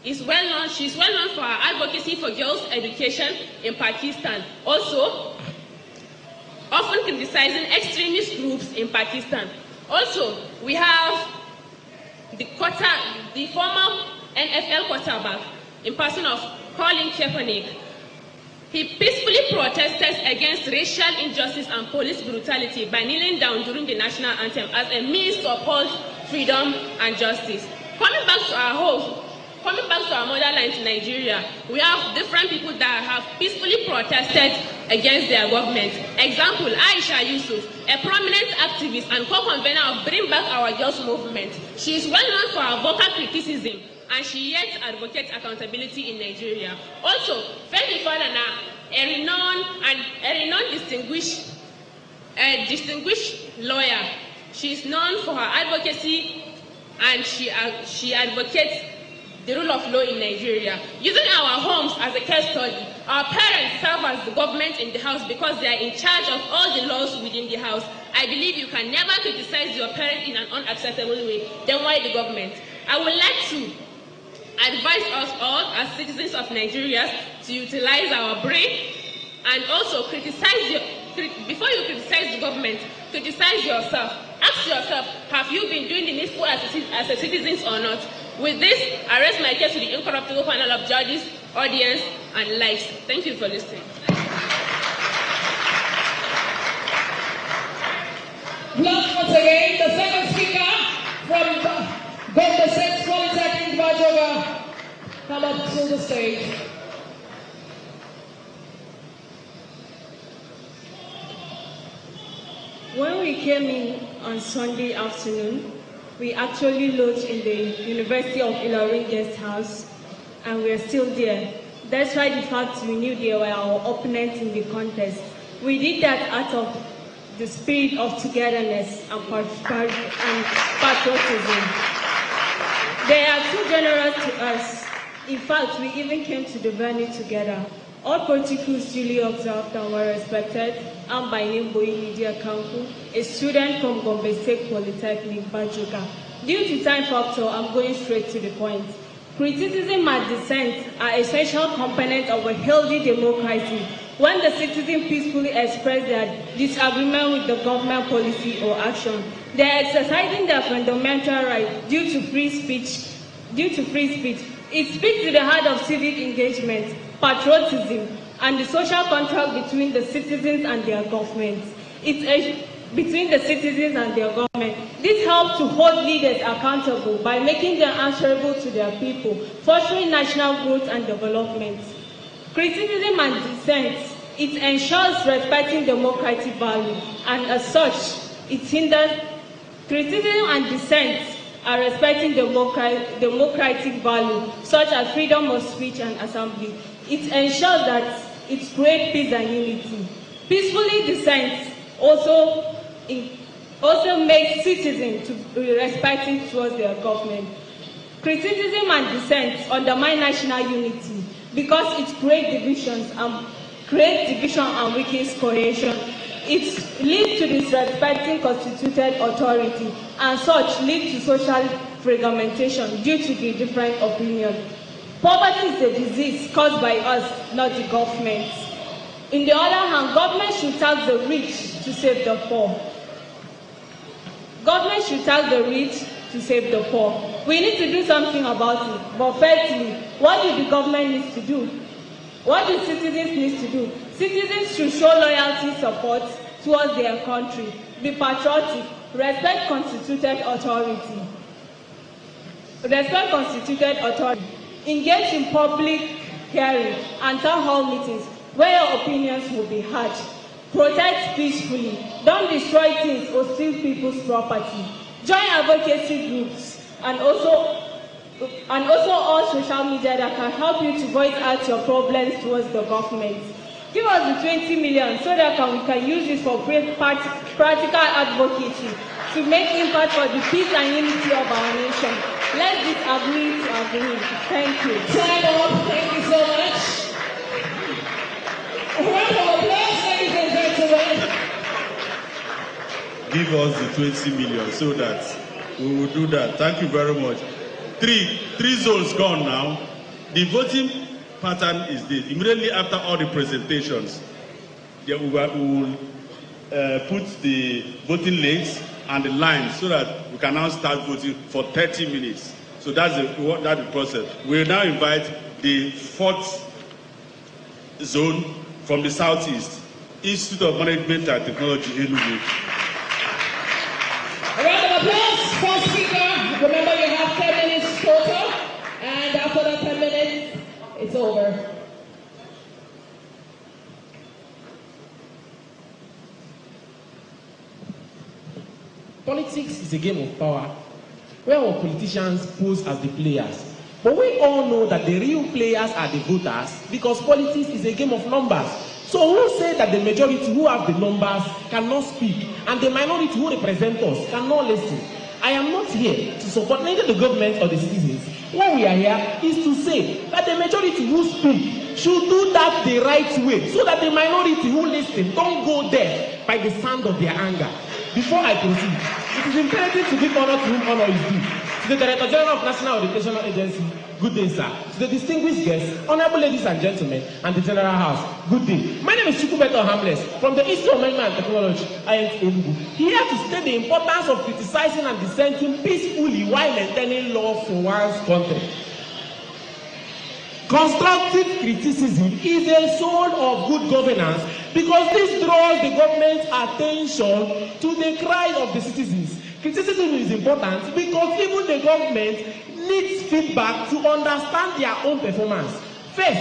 is well known. She's well known for her advocacy for girls' education in Pakistan. Also, often criticizing extremist groups in Pakistan. Also, we have the former NFL quarterback in person of Colin Kaepernick. He peacefully protested against racial injustice and police brutality by kneeling down during the national anthem as a means to uphold freedom and justice. Coming back to our motherland in Nigeria, we have different people that have peacefully protested against their government. Example, Aisha Yusuf, a prominent activist and co-convener of Bring Back Our Girls movement. She is well known for her vocal criticism and she yet advocates accountability in Nigeria. Also, Femi Falana, a renowned distinguished lawyer. She is known for her advocacy and she advocates the rule of law in Nigeria. Using our homes as a case study, our parents serve as the government in the house because they are in charge of all the laws within the house. I believe you can never criticize your parent in an unacceptable way. Then why the government? I would like to advise us all as citizens of Nigeria to utilize our brain and also before you criticize the government, criticize yourself. Ask yourself, have you been doing the needful as a citizen or not? With this, I raise my case to the incorruptible panel of judges, audience, and lives. Thank you for listening. Once again, the second speaker from Gombe State Polytechnic, Bajoga, come up to the stage. When we came in on Sunday afternoon, we actually lodged in the University of Ilorin guest house, and we're still there. That's why the fact we knew they were our opponents in the contest. We did that out of the spirit of togetherness and patriotism. They are too generous to us. In fact, we even came to the venue together. All protocols duly observed and well respected. I'm by name Boyi Lydia Kanku, a student from Gombe State Polytechnic, Bajoga. Due to time factor, I'm going straight to the point. Criticism and dissent are essential components of a healthy democracy. When the citizens peacefully express their disagreement with the government policy or action, they are exercising their fundamental right due to free speech. It speaks to the heart of civic engagement, patriotism, and the social contract between the citizens and their government. Between the citizens and their government. This helps to hold leaders accountable by making them answerable to their people, fostering national growth and development. Criticism and dissent, it ensures respecting democratic value, and as such, it hinders. Criticism and dissent are respecting democratic value, such as freedom of speech and assembly. It ensures that it creates peace and unity. Peacefully dissent also makes citizens to be respecting towards their government. Criticism and dissent undermine national unity because it creates division and weakens cohesion. It leads to disrespecting constituted authority, and such leads to social fragmentation due to the different opinions. Poverty is a disease caused by us, not the government. In the other hand, government should tax the rich to save the poor. Government should tax the rich to save the poor. We need to do something about it. But firstly, what do the government need to do? What do citizens need to do? Citizens should show loyalty, support towards their country, be patriotic, respect constituted authority. Engage in public hearing and town hall meetings where your opinions will be heard. Protest peacefully. Don't destroy things or steal people's property. Join advocacy groups and also all social media that can help you to voice out your problems towards the government. Give us the 20 million so that we can use this for practical advocacy to make impact for the peace and unity of our nation. Let's disagree to agree. Thank you. Time up. Thank you so much. A round of applause, ladies and gentlemen. Give us the 20 million so that we will do that. Thank you very much. Three zones gone now. The voting pattern is this. Immediately after all the presentations, we will put the voting lanes and the lines so that we can now start voting for 30 minutes. So that's the process. We will now invite the fourth zone from the southeast, Institute of Management and Technology, Enugu. A round of applause for speaker. Remember, you have 10 minutes total, and after that 10 minutes, it's over. Politics is a game of power, where our politicians pose as the players. But we all know that the real players are the voters, because politics is a game of numbers. So who say that the majority who have the numbers cannot speak, and the minority who represent us cannot listen? I am not here to support neither the government or the citizens. What we are here is to say that the majority who speak should do that the right way, so that the minority who listen don't go there by the sound of their anger. Before I proceed, it is imperative to give honor to whom honor is due. To the Director General of National Educational Agency, good day, sir. To the distinguished guests, honorable ladies and gentlemen, and the General House, good day. My name is Chukwubeto Hamlet from the Institute of Management and Technology, INT Enugu. Here to state the importance of criticizing and dissenting peacefully while maintaining law for one's content. Constructive criticism is a soul of good governance, because this draws the government's attention to the cries of the citizens. Criticism is important because even the government needs feedback to understand their own performance. First,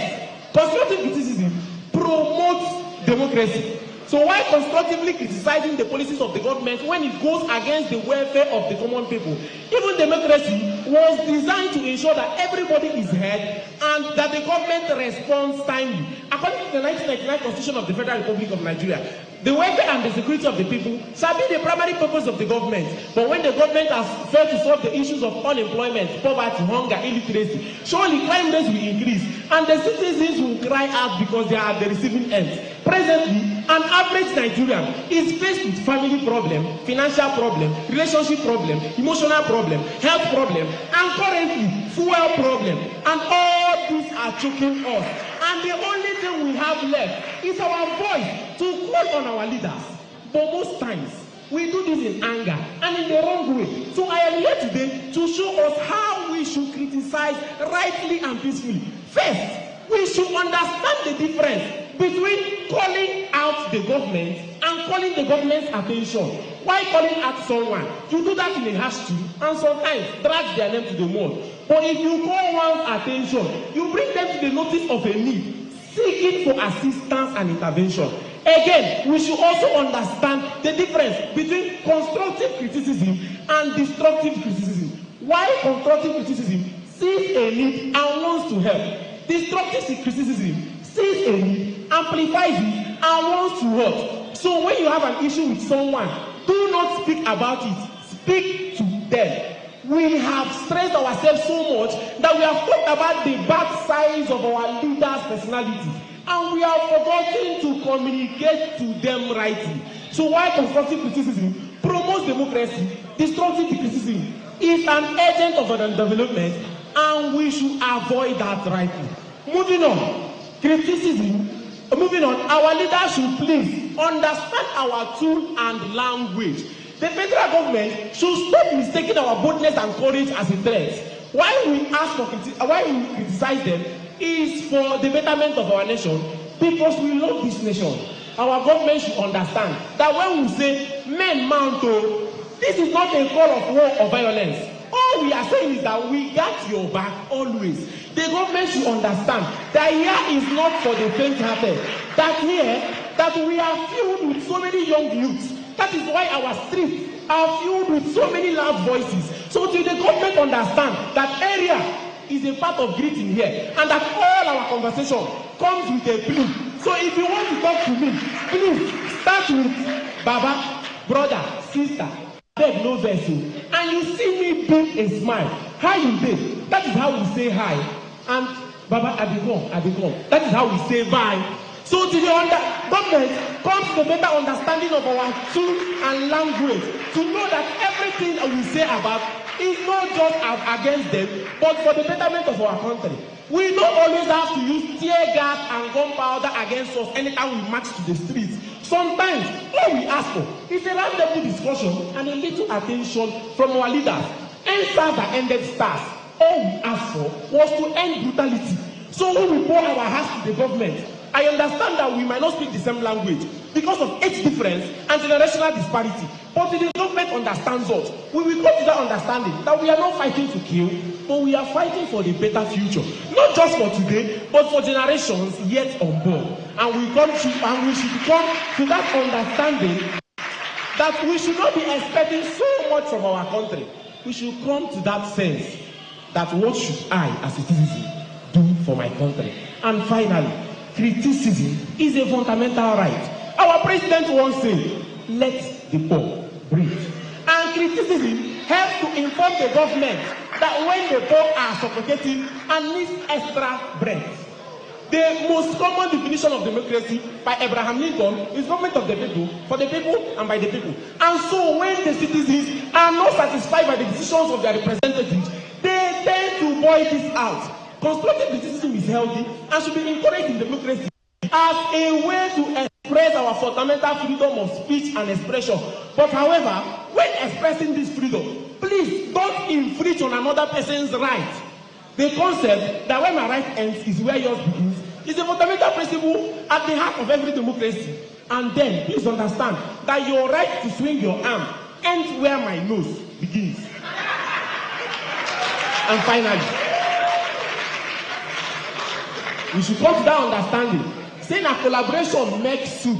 constructive criticism promotes democracy. So why constructively criticizing the policies of the government when it goes against the welfare of the common people? Even democracy was designed to ensure that everybody is heard and that the government responds timely. According to the 1999 Constitution of the Federal Republic of Nigeria, the welfare and the security of the people shall be the primary purpose of the government. But when the government has failed to solve the issues of unemployment, poverty, hunger, illiteracy, surely crime rates will increase and the citizens will cry out because they are at the receiving end. Presently, an average Nigerian is faced with family problem, financial problem, relationship problem, emotional problem, health problem, and currently fuel problem. And all these are choking us. And the only thing we have left is our voice to call on our leaders. But most times, we do this in anger and in the wrong way. So I am here today to show us how we should criticize rightly and peacefully. First, we should understand the difference between calling out the government and calling the government's attention. Why calling out someone? You do that in a harsh tone and sometimes drag their name to the mud. But if you call one's attention, you bring them to the notice of a need, seeking for assistance and intervention. Again, we should also understand the difference between constructive criticism and destructive criticism. Why constructive criticism sees a need and wants to help. Destructive criticism sees a need, amplifies it, and wants to hurt. So when you have an issue with someone, do not speak about it. Speak to them. We have stressed ourselves so much that we have talked about the bad sides of our leaders' personality, and we have forgotten to communicate to them rightly. So while constructive criticism promotes democracy, destructive criticism is an agent of development, and we should avoid that rightly. Moving on, criticism. Moving on, our leaders should please understand our tone and language. The federal government should stop mistaking our boldness and courage as a threat. Why we criticize them is for the betterment of our nation, because we love this nation. Our government should understand that when we say men mount, this is not a call of war or violence. All we are saying is that we got your back always. The government should understand that here is not for the faint-hearted. That we are filled with so many young youths. That is why our streets are filled with so many loud voices. So till the government understand that area is a part of greeting here, and that all our conversation comes with a plea. So if you want to talk to me, please start with Baba, brother, sister, beg no vessel, and you see me beam a smile. How you dey? That is how we say hi. And Baba, I be come. That is how we say bye. So to the government comes the better understanding of our tone and language, to know that everything that we say about is not just against them, but for the betterment of our country. We don't always have to use tear gas and gunpowder against us anytime we march to the streets. Sometimes all we ask for is a roundtable discussion and a little attention from our leaders. End SARS that ended SARS. All we asked for was to end brutality. So when we pour our hearts to the government, I understand that we might not speak the same language because of age difference and generational disparity. But if the government understands us, we will come to that understanding that we are not fighting to kill, but we are fighting for the better future. Not just for today, but for generations yet unborn. And we should come to that understanding that we should not be expecting so much from our country. We should come to that sense that what should I, as a citizen, do for my country? And finally, criticism is a fundamental right. Our president once said, let the poor breathe. And criticism helps to inform the government that when the poor are suffocating and need extra breath. The most common definition of democracy by Abraham Lincoln is government of the people, for the people, and by the people. And so when the citizens are not satisfied by the decisions of their representatives, they tend to voice this out. Constructive criticism is healthy and should be encouraged in democracy as a way to express our fundamental freedom of speech and expression. But however, when expressing this freedom, please don't infringe on another person's right. The concept that where my right ends is where yours begins is a fundamental principle at the heart of every democracy. And then, please understand that your right to swing your arm ends where my nose begins. And finally, we should come to that understanding. Saying that collaboration makes soup.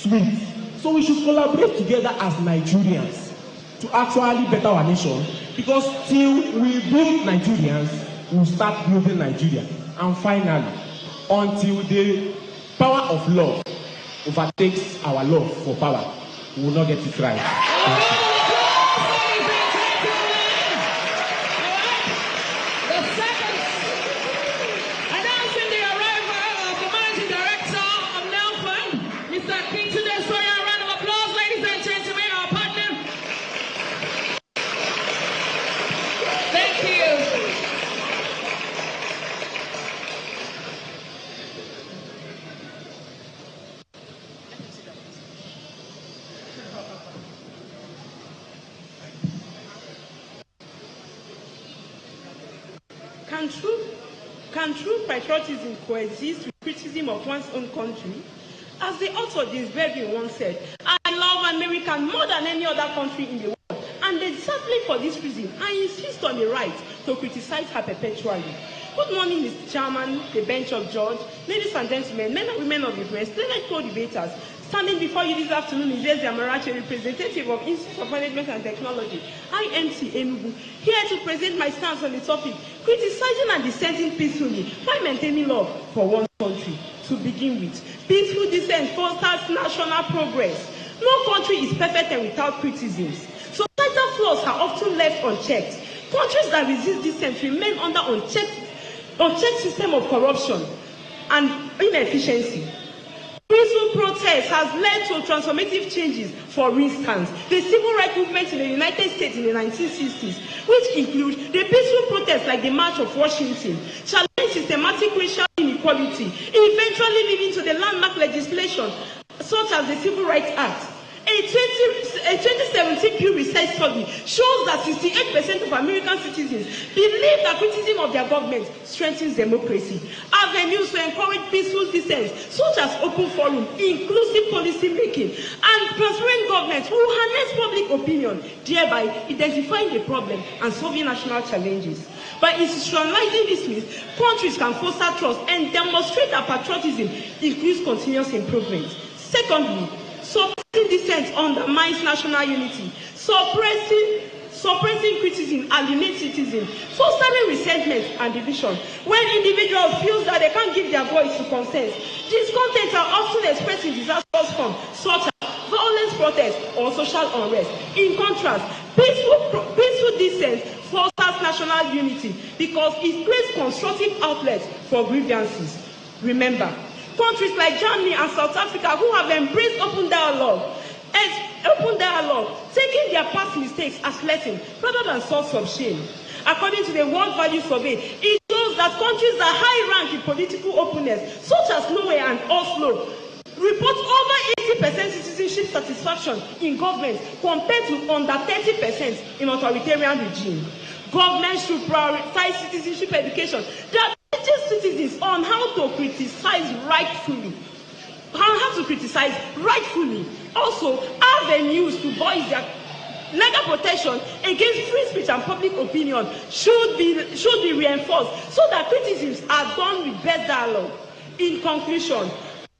sweet. So we should collaborate together as Nigerians to actually better our nation, because till we build Nigerians, we'll start building Nigeria. And finally, until the power of love overtakes our love for power, we will not get it right. Can true patriotism coexist with criticism of one's own country? As the author James Baldwin once said, I love America more than any other country in the world, and exactly for this reason, I insist on the right to criticize her perpetually. Good morning, Mr. Chairman, the bench of judge, ladies and gentlemen, men and women of the press, select co-debaters. Standing before you this afternoon is Jesse Amarachi, representative of Institute of Management and Technology, IMT Enugu, here to present my stance on the topic, criticizing and dissenting peacefully while maintaining love for one country. To begin with, peaceful dissent fosters national progress. No country is perfect and without criticisms. Societal flaws are often left unchecked. Countries that resist dissent remain under unchecked system of corruption and inefficiency. Peaceful protest has led to transformative changes. For instance, the civil rights movement in the United States in the 1960s, which include the peaceful protests like the March of Washington, challenged systematic racial inequality, eventually leading to the landmark legislation such as the Civil Rights Act. A 2017 Pew Research study shows that 68% of American citizens believe that criticism of their government strengthens democracy. Avenues to encourage peaceful dissent, such as open forum, inclusive policy making, and transparent governments will harness public opinion, thereby identifying the problem and solving national challenges. By institutionalizing this means, countries can foster trust and demonstrate that patriotism includes continuous improvement. Secondly, suppressing dissent undermines national unity. Suppressing criticism alienates citizens, fostering resentment and division. When individuals feel that they can't give their voice to consent, discontents are often expressed in disastrous forms, such as violence protests or social unrest. In contrast, peaceful dissent fosters national unity because it creates constructive outlets for grievances. Remember, countries like Germany and South Africa who have embraced open dialogue, taking their past mistakes as lessons rather than source of shame. According to the World Value Survey, it shows that countries that high rank in political openness, such as NOA and Oslo, report over 80% citizenship satisfaction in government compared to under 30% in authoritarian regime. Governments should prioritize citizenship education that teaches citizens on how to criticize rightfully. Also, avenues to voice their legal protection against free speech and public opinion should be reinforced so that criticisms are done with best dialogue. In conclusion,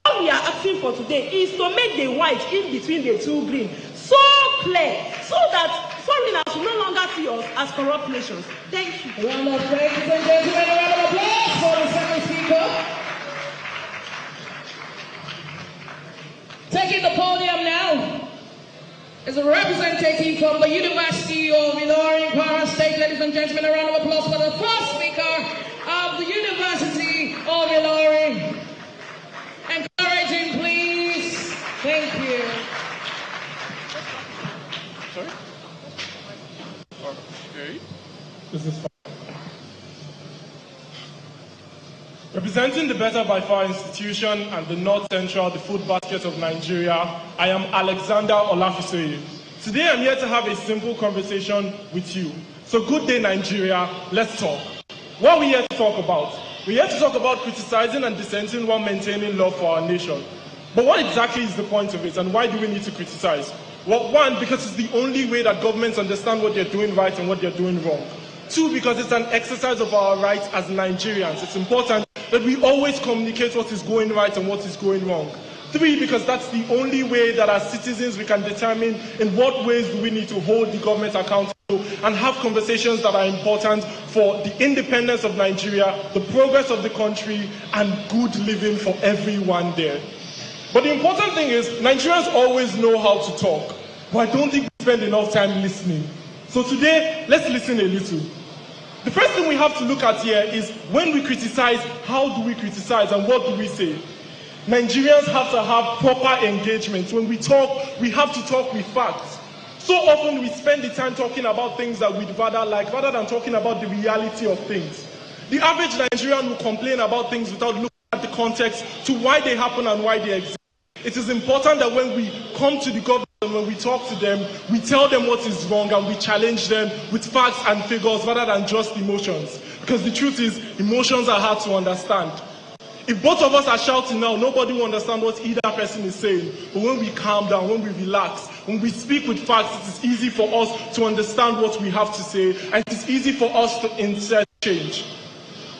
what we are asking for today is to make the white in between the two green so clear so that foreigners will no longer see us as corrupt nations. Thank you. Ladies and gentlemen, a round of applause for the second speaker. Taking the podium now is a representative from the University of Ilorin, Kwara State. Ladies and gentlemen, a round of applause for the first speaker of the University of Ilorin. Encouraging, please. Thank you. Sorry? Okay. This is fine. Representing the Better by Far institution and the North Central, the food basket of Nigeria, I am Alexander Olafisoye. Today I'm here to have a simple conversation with you. So good day, Nigeria. Let's talk. What are we here to talk about? We're here to talk about criticizing and dissenting while maintaining love for our nation. But what exactly is the point of it, and why do we need to criticize? Well, one, because it's the only way that governments understand what they're doing right and what they're doing wrong. Two, because it's an exercise of our rights as Nigerians. It's important that we always communicate what is going right and what is going wrong. 3, because that's the only way that as citizens we can determine in what ways do we need to hold the government accountable and have conversations that are important for the independence of Nigeria, the progress of the country, and good living for everyone there. But the important thing is, Nigerians always know how to talk, but I don't think we spend enough time listening. So today, let's listen a little. The first thing we have to look at here is when we criticize, how do we criticize and what do we say? Nigerians have to have proper engagement. When we talk, we have to talk with facts. So often we spend the time talking about things that we'd rather like, rather than talking about the reality of things. The average Nigerian will complain about things without looking at the context to why they happen and why they exist. It is important that when we come to the government and when we talk to them, we tell them what is wrong and we challenge them with facts and figures rather than just emotions. Because the truth is, emotions are hard to understand. If both of us are shouting now, nobody will understand what either person is saying. But when we calm down, when we relax, when we speak with facts, it is easy for us to understand what we have to say, and it is easy for us to insert change.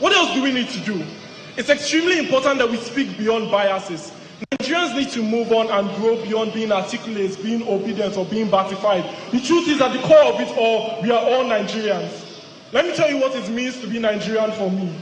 What else do we need to do? It's extremely important that we speak beyond biases. Nigerians need to move on and grow beyond being articulate, being obedient, or being batified. The truth is, at the core of it all, we are all Nigerians. Let me tell you what it means to be Nigerian for me.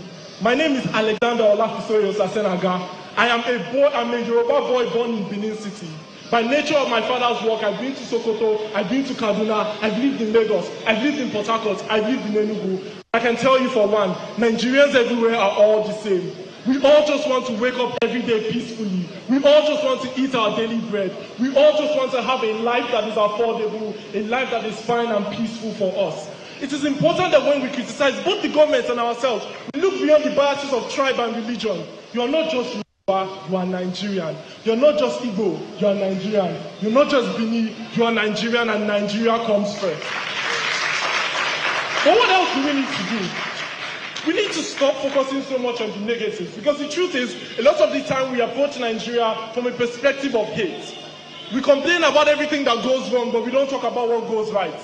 My name is Alexander Olafisoye Osasenaga. I'm a Yoruba boy born in Benin City. By nature of my father's work, I've been to Sokoto, I've been to Kaduna, I've lived in Lagos, I've lived in Port Harcourt, I've lived in Enugu. I can tell you for one, Nigerians everywhere are all the same. We all just want to wake up every day peacefully. We all just want to eat our daily bread. We all just want to have a life that is affordable, a life that is fine and peaceful for us. It is important that when we criticize both the government and ourselves, we look beyond the biases of tribe and religion. You are not just Yoruba, you are Nigerian. You are not just Igbo, you are Nigerian. You are not just Bini, you are Nigerian, and Nigeria comes first. But what else do we need to do? We need to stop focusing so much on the negatives, because the truth is, a lot of the time we approach Nigeria from a perspective of hate. We complain about everything that goes wrong, but we don't talk about what goes right.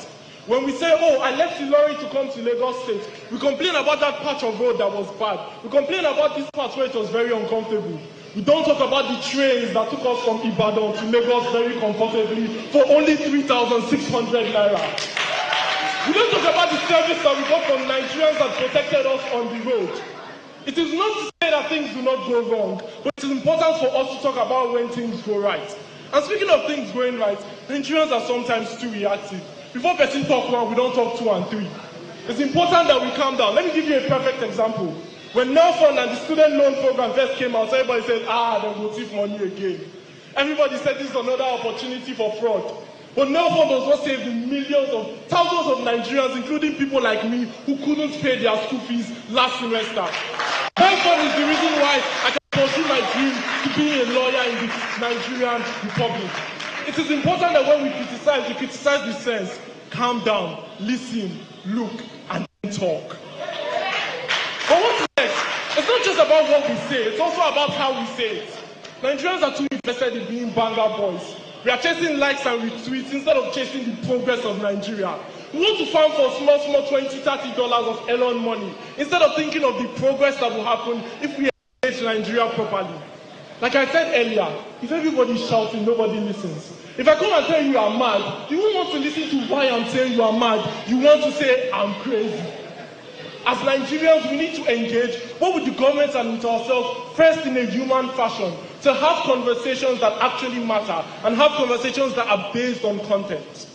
When we say, oh, I left the lorry to come to Lagos State, we complain about that patch of road that was bad. We complain about this part where it was very uncomfortable. We don't talk about the trains that took us from Ibadan to Lagos very comfortably for only 3,600 naira. We don't talk about the service that we got from Nigerians that protected us on the road. It is not to say that things do not go wrong, but it is important for us to talk about when things go right. And speaking of things going right, Nigerians are sometimes too reactive. Before person talk one, we don't talk 2 and 3. It's important that we calm down. Let me give you a perfect example. When NOA and the student loan program first came out, everybody said, they will thief money again. Everybody said this is another opportunity for fraud. But NOA does not save the millions of, thousands of Nigerians, including people like me, who couldn't pay their school fees last semester. NOA is the reason why I can pursue my dream to be a lawyer in the Nigerian Republic. It is important that when we criticize with sense. Calm down, listen, look, and then talk. But what's next? It's not just about what we say, it's also about how we say it. Nigerians are too interested in being banger boys. We are chasing likes and retweets instead of chasing the progress of Nigeria. We want to farm for small $20, $30 of Elon money instead of thinking of the progress that will happen if we engage Nigeria properly. Like I said earlier, if everybody's shouting, nobody listens. If I come and tell you you are mad, you won't want to listen to why I'm saying you are mad. You want to say, I'm crazy. As Nigerians, we need to engage both with the government and with ourselves, first in a human fashion, to have conversations that actually matter and have conversations that are based on content.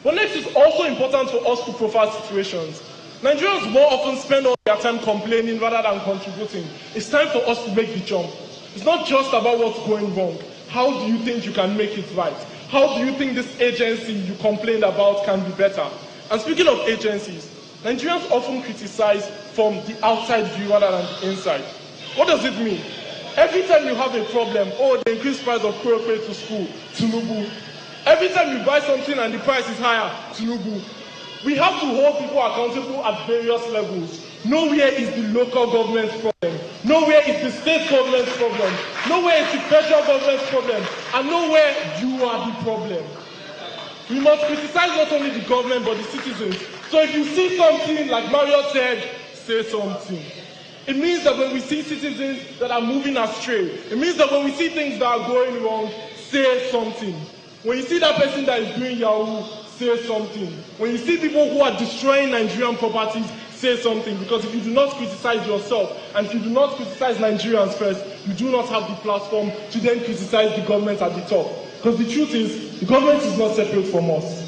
But next, it's also important for us to profile situations. Nigerians more often spend all their time complaining rather than contributing. It's time for us to make the jump. It's not just about what's going wrong. How do you think you can make it right? How do you think this agency you complained about can be better? And speaking of agencies, Nigerians often criticize from the outside view rather than the inside. What does it mean? Every time you have a problem, the increased price of Korope to school, Tinubu. Every time you buy something and the price is higher, Tinubu. We have to hold people accountable at various levels. Nowhere is the local government's problem. Nowhere is the state government's problem. Nowhere is the federal government's problem. And nowhere you are the problem. We must criticize not only the government but the citizens. So if you see something, like Mario said, say something. It means that when we see citizens that are moving astray, it means that when we see things that are going wrong, say something. When you see that person that is doing Yahoo, say something. When you see people who are destroying Nigerian properties, say something. Because if you do not criticize yourself, and if you do not criticize Nigerians first, you do not have the platform to then criticize the government at the top. Because the truth is, the government is not separate from us.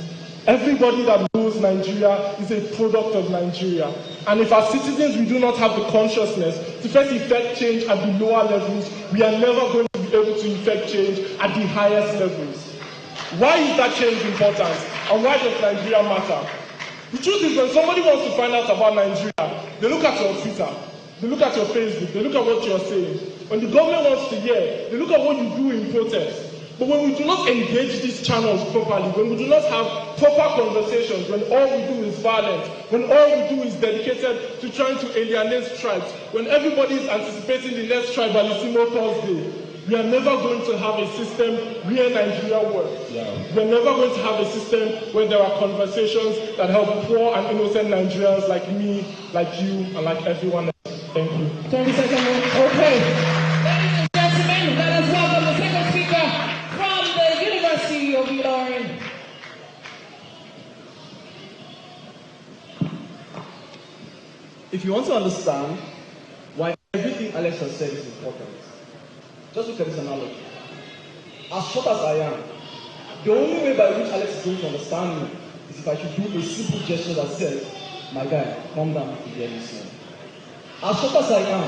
Everybody that rules Nigeria is a product of Nigeria. And if as citizens we do not have the consciousness to first effect change at the lower levels, we are never going to be able to effect change at the highest levels. Why is that change important? And why does Nigeria matter? The truth is, when somebody wants to find out about Nigeria, they look at your Twitter, they look at your Facebook, they look at what you're saying. When the government wants to hear, they look at what you do in protest. But when we do not engage these channels properly, when we do not have proper conversations, when all we do is violence, when all we do is dedicated to trying to alienate tribes, when everybody is anticipating the next Tribalisimo Thursday, we are never going to have a system where Nigeria works. Yeah. We are never going to have a system where there are conversations that help poor and innocent Nigerians like me, like you, and like everyone else. Thank you. 20 seconds. Okay. Ladies and gentlemen, let us welcome the second speaker from the University of Ilorin. If you want to understand why everything Alex has said is important, just look at this analogy. As short as I am, the only way by which Alex is going to understand me is if I should do a simple gesture that says, my guy, calm down if you hear me soon. As short as I am,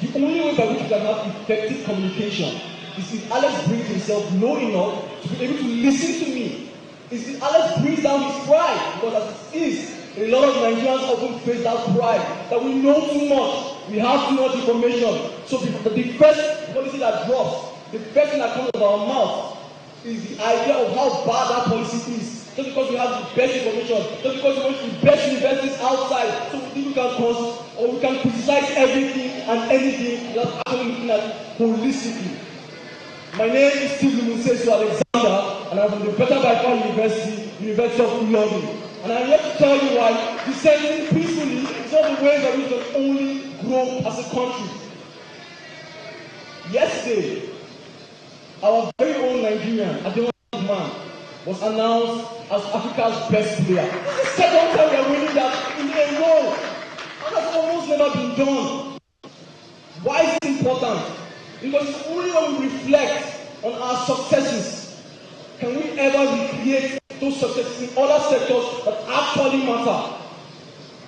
the only way by which we can have effective communication is if Alex brings himself low enough to be able to listen to me. Is if Alex brings down his pride, because as it is, a lot of Nigerians often face that pride, that we know too much, we have too much information. So the first policy that drops, the first thing that comes out of our mouth is the idea of how bad that policy is. Just because we have the best information, just because we want the best universities outside, so we think we can cause, or we can criticize everything and anything without actually looking at it holistically. My name is Steve Lumusesu Alexander, and I'm from the Better by Far University, University of Ilorin. And I'm here to tell you why dissenting peacefully is one of the ways that we can only grow as a country. Yesterday, our very own Nigerian, Ademola Man, was announced as Africa's best player. This is the second time we are winning that in a row. And that's almost never been done. Why is it important? Because it's only when we reflect on our successes can we ever recreate those successes in other sectors that actually matter.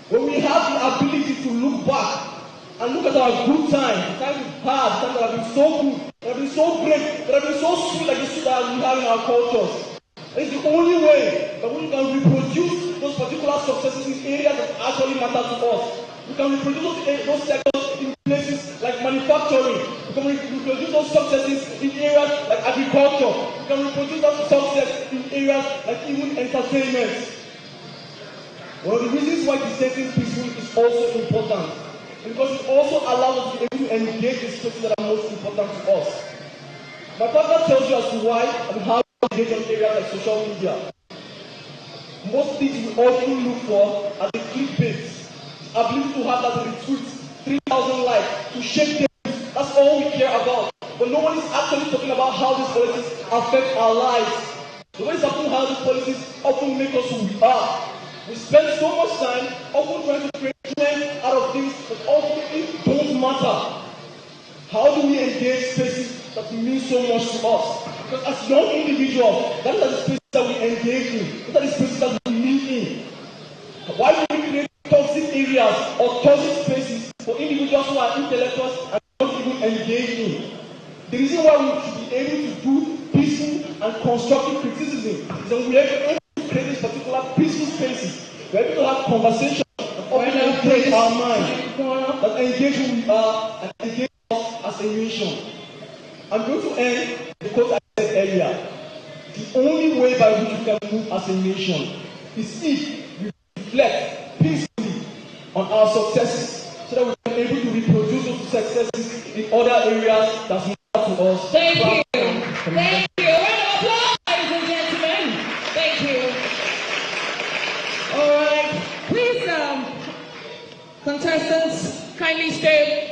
When we have the ability to look back and look at our good times, the times we've had, the times that have been so good, that have been so great, that have been so sweet, like the sweet that we have in our cultures. It's the only way that we can reproduce those particular successes in areas that actually matter to us. We can reproduce those sectors in places like manufacturing. We can reproduce those successes in areas like agriculture. We can reproduce those successes in areas like even entertainment. One of the reasons why dissenting peacefully is also important, because it also allows us to be able to engage in spaces that are most important to us. My partner tells you as to why and how to engage on areas like social media. Most things we often look for are the clickbaits. Ability to have that retweet, 3,000 likes, to shake them. That's all we care about. But no one is actually talking about how these policies affect our lives. The way it's talking how these policies often make us who we are. We spend so much time often trying to create trends out of things that ultimately don't matter. How do we engage spaces that mean so much to us? Because as young individuals, that are the spaces that we engage in. That are the spaces that we live in. Why do we create toxic areas or toxic spaces for individuals who are intellectuals and don't even engage in? The reason why we should be able to do peaceful and constructive criticism is that we are able to create these particular peaceful spaces. We are able to have conversations that often engage our mind, that engage who we are and engage us as a nation. I'm going to end the quote I said earlier. The only way by which we can move as a nation is if we reflect peacefully on our successes so that we can be able to reproduce those successes in other areas that matter to us. Thank you. Thank you. Round of applause, ladies and gentlemen. Thank you. All right. Please, contestants, kindly stay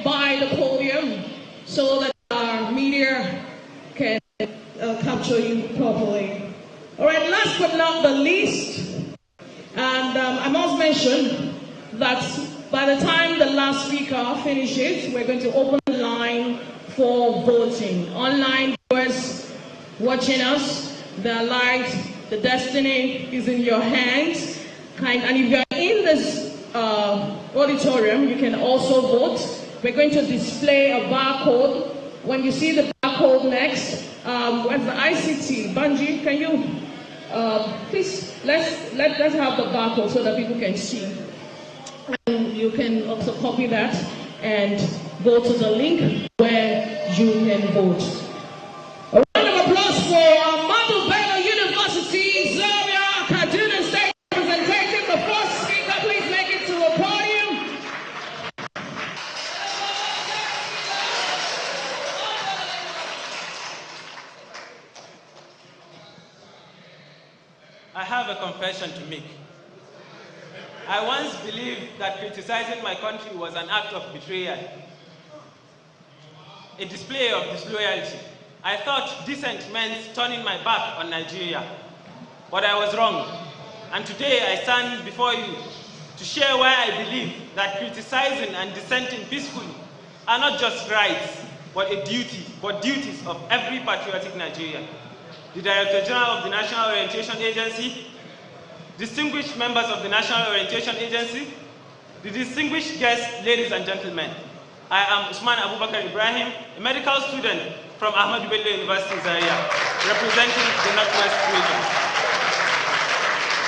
so that our media can capture you properly. All right, last but not the least, and I must mention that by the time the last speaker finishes, we're going to open the line for voting. Online viewers watching us, the light, the destiny is in your hands. And if you're in this auditorium, you can also vote. We're going to display a barcode. When you see the barcode next, with the ICT, Banji, can you please let's have the barcode so that people can see. And you can also copy that and go to the link where you can vote. A round of applause for Nat'l University, Zaria, Kaduna State representation. The first speaker, please make it to the podium. I have a confession to make. I once believed that criticizing my country was an act of betrayal, a display of disloyalty. I thought dissent meant turning my back on Nigeria, but I was wrong. And today I stand before you to share why I believe that criticizing and dissenting peacefully are not just rights, but a duty, but duties of every patriotic Nigerian. The Director General of the National Orientation Agency, distinguished members of the National Orientation Agency, the distinguished guests, ladies and gentlemen, I am Usman Abubakar Ibrahim, a medical student from Ahmadu Bello University, Zaria, representing the Northwest region.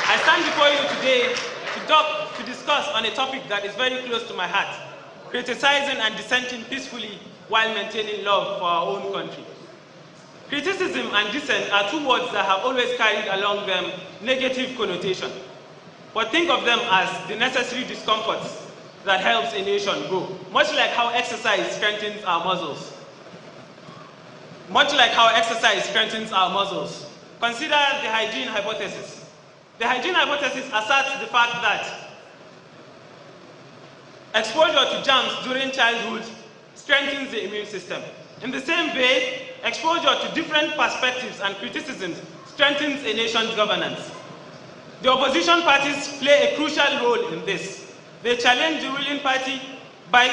I stand before you today to discuss on a topic that is very close to my heart, criticizing and dissenting peacefully while maintaining love for our own country. Criticism and dissent are two words that have always carried along them negative connotation. But think of them as the necessary discomforts that helps a nation grow, much like how exercise strengthens our muscles. Consider the hygiene hypothesis. The hygiene hypothesis asserts the fact that exposure to germs during childhood strengthens the immune system. In the same way, exposure to different perspectives and criticisms strengthens a nation's governance. The opposition parties play a crucial role in this. They challenge the ruling party by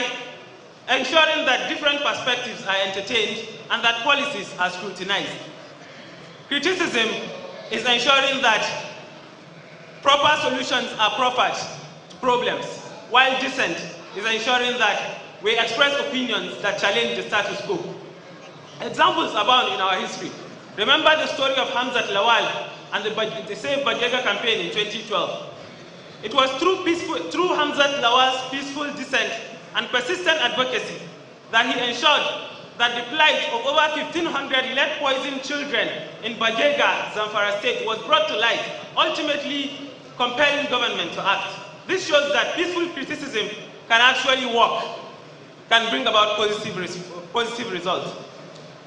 ensuring that different perspectives are entertained and that policies are scrutinized. Criticism is ensuring that proper solutions are proffered to problems, while dissent is ensuring that we express opinions that challenge the status quo. Examples abound in our history. Remember the story of Hamzat Lawal and the Save Bajega campaign in 2012. It was through Hamzat Lawal's peaceful dissent and persistent advocacy that he ensured that the plight of over 1,500 lead-poisoned children in Bajega, Zamfara State was brought to light, ultimately compelling government to act. This shows that peaceful criticism can actually work, can bring about positive results.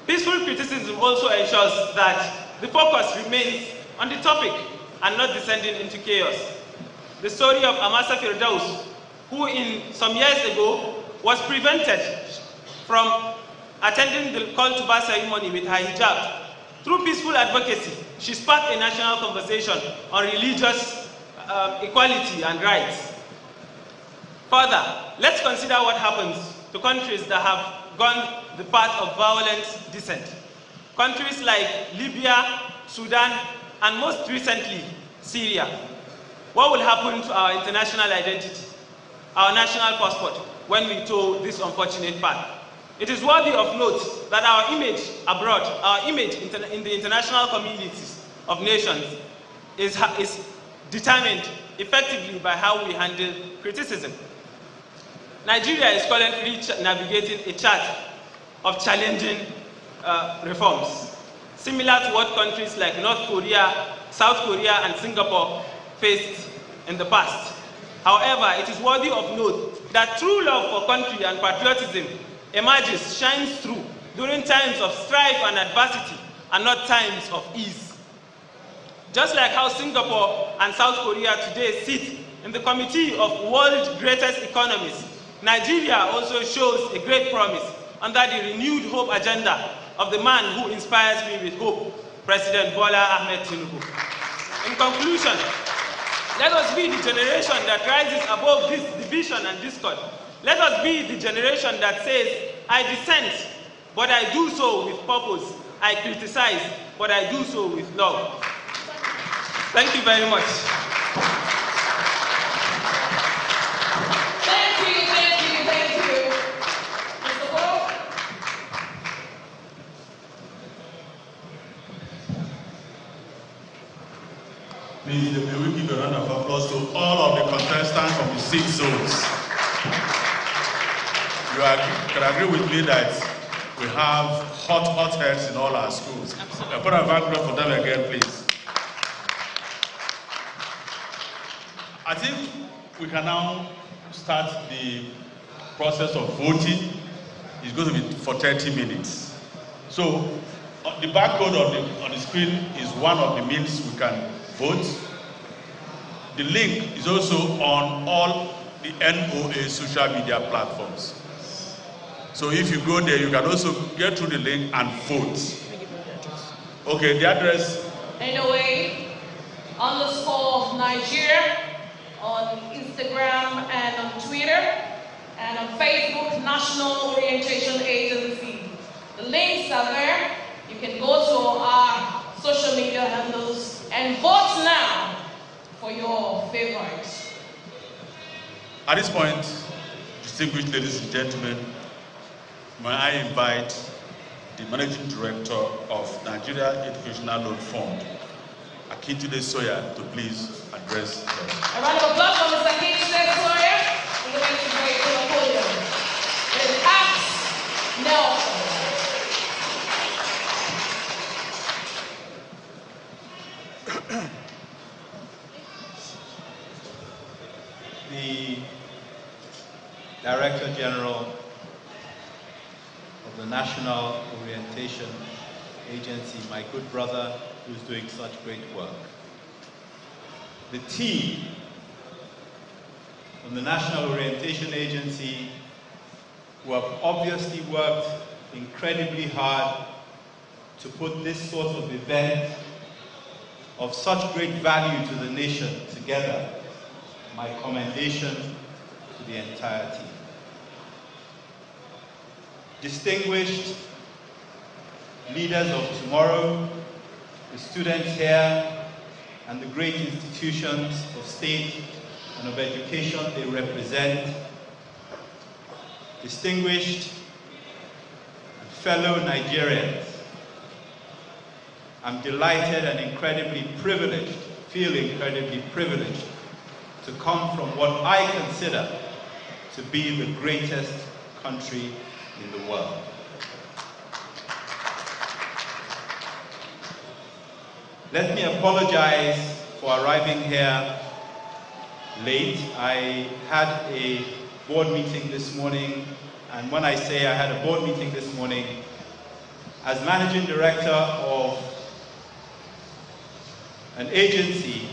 Peaceful criticism also ensures that the focus remains on the topic and not descending into chaos. The story of Amasa Firdaus, who some years ago was prevented from attending the call to bar ceremony with her hijab. Through peaceful advocacy, she sparked a national conversation on religious equality and rights. Further, let's consider what happens to countries that have gone the path of violent dissent. Countries like Libya, Sudan, and most recently, Syria. What will happen to our international identity, our national passport, when we toe this unfortunate path? It is worthy of note that our image abroad, our image in the international communities of nations is determined effectively by how we handle criticism. Nigeria is currently navigating a chart of challenging reforms, similar to what countries like North Korea, South Korea, and Singapore faced in the past. However, it is worthy of note that true love for country and patriotism emerges, shines through during times of strife and adversity and not times of ease. Just like how Singapore and South Korea today sit in the committee of world's greatest economies, Nigeria also shows a great promise under the renewed hope agenda of the man who inspires me with hope, President Bola Ahmed Tinubu. In conclusion, let us be the generation that rises above this division and discord. Let us be the generation that says, I dissent, but I do so with purpose. I criticize, but I do so with love. Thank you very much. Thank you. Mr. Paul? Please, may we give a round of applause to all of the contestants from the 6 zones. You can agree with me that we have hot heads in all our schools. Absolutely. Put a round for them again, please. I think we can now start the process of voting. It's going to be for 30 minutes. So the barcode on the screen is one of the means we can vote. The link is also on all the NOA social media platforms. So if you go there, you can also get through the link and vote. Okay, the address? NOA_Nigeria on Instagram and on Twitter, and on Facebook, National Orientation Agency. The links are there. You can go to our social media handles and vote now for your favorites. At this point, distinguished ladies and gentlemen, may I invite the Managing Director of Nigeria Educational Loan Fund, Akintunde Soya, to please address us. A round of applause for Mr. Akintunde Soya. We're going to break to the podium. It is Ax Nelson. The Director General of the National Orientation Agency, my good brother who's doing such great work. The team from the National Orientation Agency, who have obviously worked incredibly hard to put this sort of event of such great value to the nation together. My commendation to the entire team. Distinguished leaders of tomorrow, the students here, and the great institutions of state and of education they represent, distinguished fellow Nigerians, I'm delighted and incredibly privileged, feel incredibly privileged to come from what I consider to be the greatest country in the world. Let me apologize for arriving here late. I had a board meeting this morning, and when I say I had a board meeting this morning, as Managing Director of an agency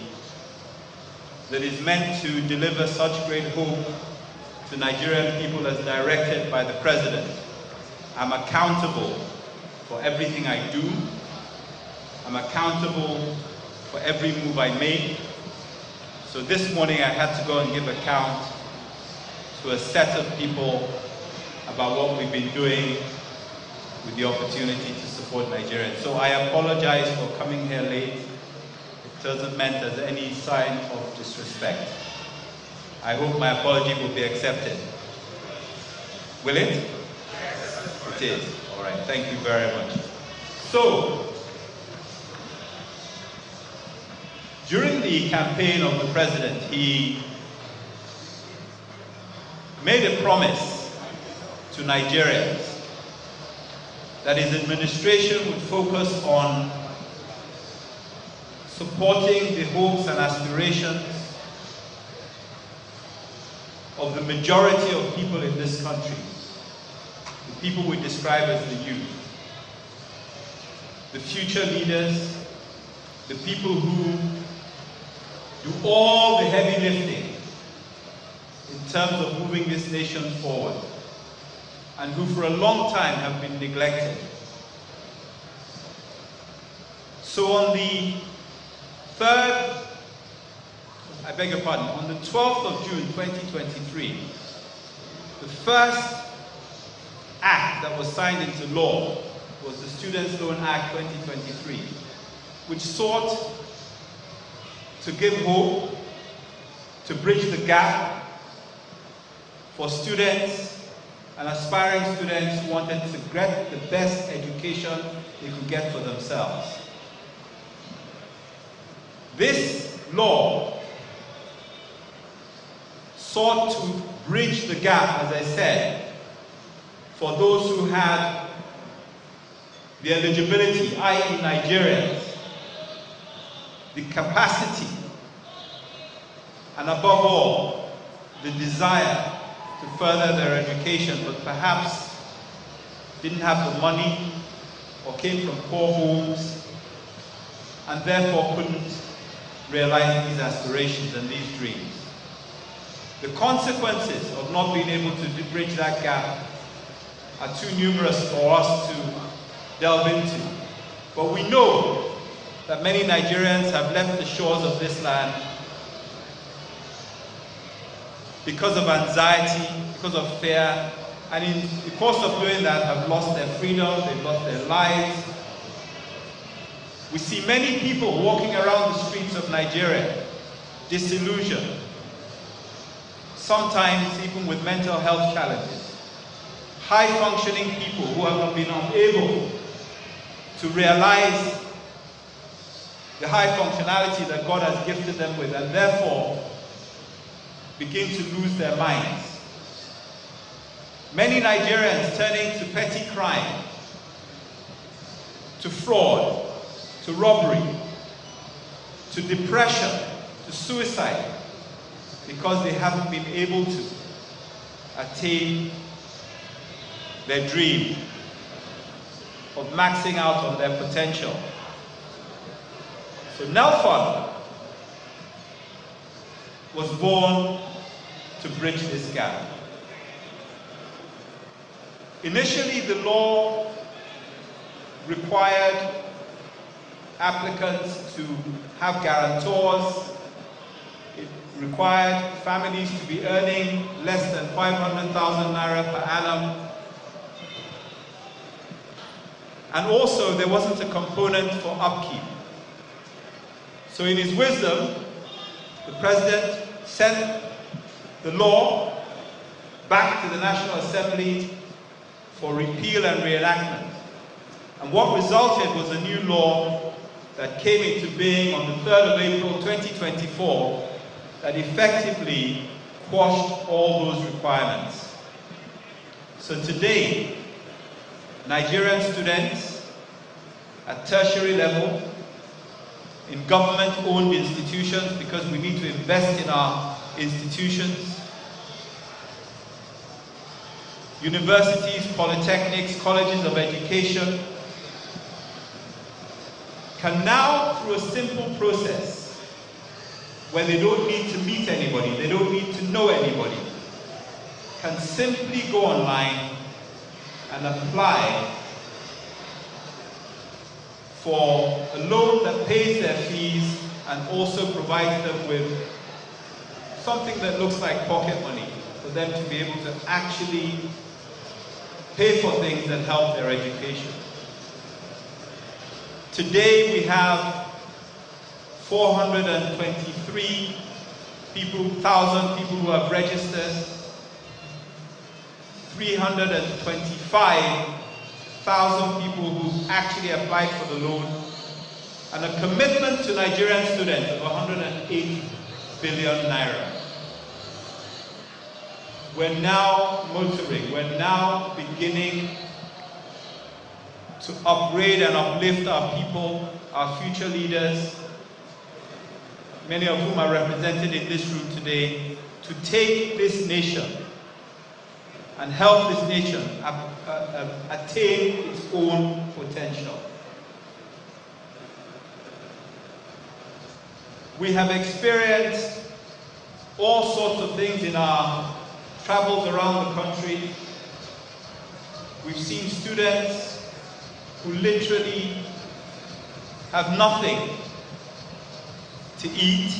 that is meant to deliver such great hope to Nigerian people as directed by the President, I'm accountable for everything I do. I'm accountable for every move I make. So this morning I had to go and give account to a set of people about what we've been doing with the opportunity to support Nigerians. So I apologize for coming here late. It doesn't meant as any sign of disrespect. I hope my apology will be accepted. Will it? Yes. It is. All right. Thank you very much. So, during the campaign of the President, he made a promise to Nigerians that his administration would focus on supporting the hopes and aspirations of the majority of people in this country, the people we describe as the youth, the future leaders, the people who do all the heavy lifting in terms of moving this nation forward. and who for a long time have been neglected. So on the 12th of June 2023, the first act that was signed into law was the Students' Loan Act 2023, which sought to give hope, to bridge the gap for students and aspiring students who wanted to get the best education they could get for themselves. This law sought to bridge the gap, as I said, for those who had the eligibility, i.e. Nigerians, the capacity, and above all, the desire to further their education, but perhaps didn't have the money or came from poor homes and therefore couldn't realize these aspirations and these dreams. The consequences of not being able to bridge that gap are too numerous for us to delve into. But we know that many Nigerians have left the shores of this land because of anxiety, because of fear, and in the course of doing that have lost their freedom, they've lost their lives. We see many people walking around the streets of Nigeria, disillusioned, sometimes even with mental health challenges. High-functioning people who have been unable to realize the high functionality that God has gifted them with, and therefore begin to lose their minds. Many Nigerians turning to petty crime, to fraud, to robbery, to depression, to suicide, because they haven't been able to attain their dream of maxing out on their potential. So NOA was born to bridge this gap. Initially, the law required applicants to have guarantors. It required families to be earning less than 500,000 naira per annum. And also, there wasn't a component for upkeep. So in his wisdom, the president sent the law back to the National Assembly for repeal and reenactment. And what resulted was a new law that came into being on the 3rd of April 2024 that effectively quashed all those requirements. So today, Nigerian students at tertiary level, in government-owned institutions, because we need to invest in our institutions, universities, polytechnics, colleges of education, can now, through a simple process, where they don't need to meet anybody, they don't need to know anybody, can simply go online and apply for a loan that pays their fees and also provides them with something that looks like pocket money for them to be able to actually pay for things that help their education. Today we have 423,000 people who have registered, 325,000 people who actually applied for the loan, and a commitment to Nigerian students of 108 billion naira. We're now motoring, we're now beginning to upgrade and uplift our people, our future leaders, many of whom are represented in this room today, to take this nation and help this nation attain its own potential. We have experienced all sorts of things in our travels around the country. We've seen students who literally have nothing to eat.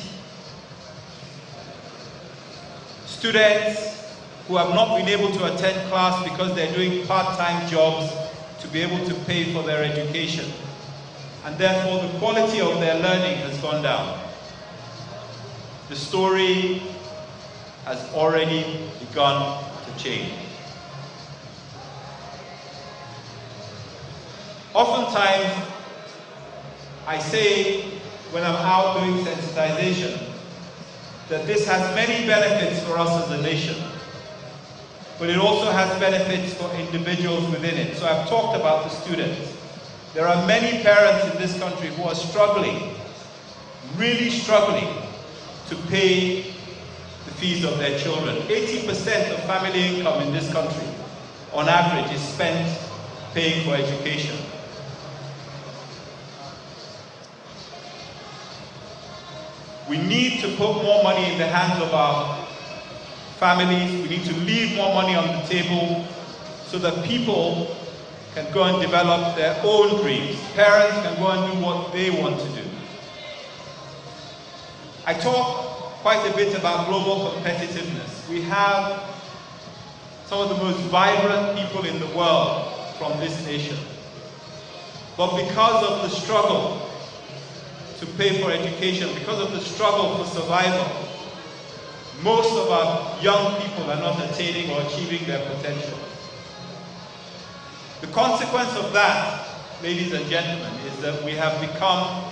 Students who have not been able to attend class because they're doing part-time jobs to be able to pay for their education. And therefore the quality of their learning has gone down. The story has already begun to change. Oftentimes, I say when I'm out doing sensitization that this has many benefits for us as a nation, but it also has benefits for individuals within it. So I've talked about the students. There are many parents in this country who are struggling, really struggling, to pay the fees of their children. 80% of family income in this country, on average, is spent paying for education. We need to put more money in the hands of our families. We need to leave more money on the table so that people can go and develop their own dreams. Parents can go and do what they want to do. I talk quite a bit about global competitiveness. We have some of the most vibrant people in the world from this nation. But because of the struggle to pay for education, because of the struggle for survival, most of our young people are not attaining or achieving their potential. The consequence of that, ladies and gentlemen, is that we have become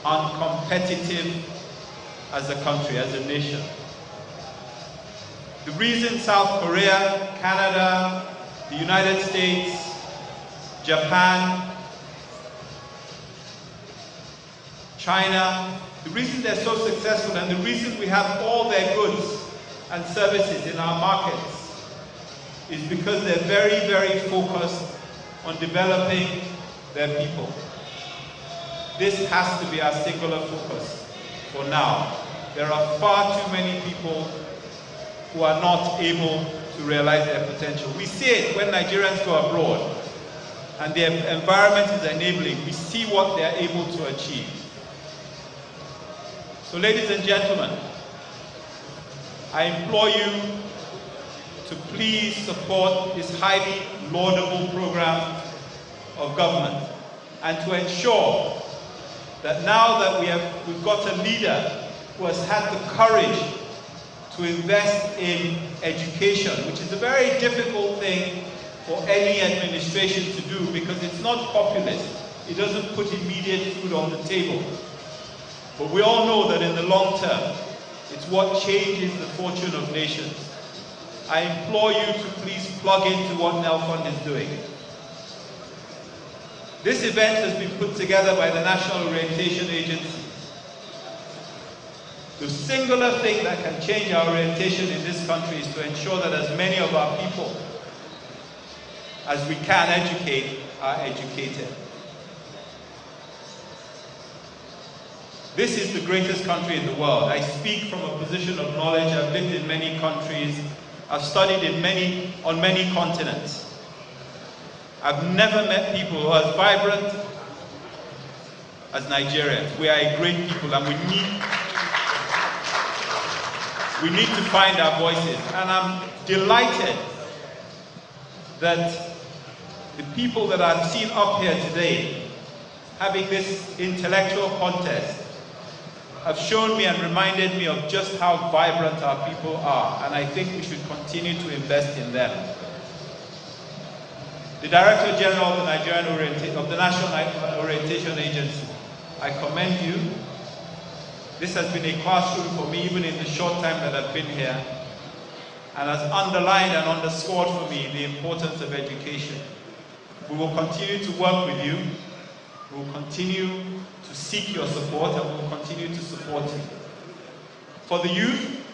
uncompetitive as a country, as a nation. The reason South Korea, Canada, the United States, Japan, China, the reason they're so successful and the reason we have all their goods and services in our markets is because they're very, very focused on developing their people. This has to be our singular focus for now. There are far too many people who are not able to realize their potential. We see it when Nigerians go abroad and their environment is enabling. We see what they're able to achieve. So ladies and gentlemen, I implore you to please support this highly laudable program of government and to ensure that now that we've got a leader who has had the courage to invest in education, which is a very difficult thing for any administration to do because it's not populist. It doesn't put immediate food on the table. But we all know that in the long term, it's what changes the fortune of nations. I implore you to please plug into what NELFund is doing. This event has been put together by the National Orientation Agency. The singular thing that can change our orientation in this country is to ensure that as many of our people as we can educate are educated. This is the greatest country in the world. I speak from a position of knowledge. I've lived in many countries. I've studied on many continents. I've never met people who are as vibrant as Nigerians. We are a great people and we need to find our voices. And I'm delighted that the people that I've seen up here today having this intellectual contest have shown me and reminded me of just how vibrant our people are, and I think we should continue to invest in them. The Director General of the National Orientation Agency, I commend you. This has been a classroom for me, even in the short time that I've been here, and has underlined and underscored for me the importance of education. We will continue to work with you. We will continue to seek your support and we will continue to support you. For the youth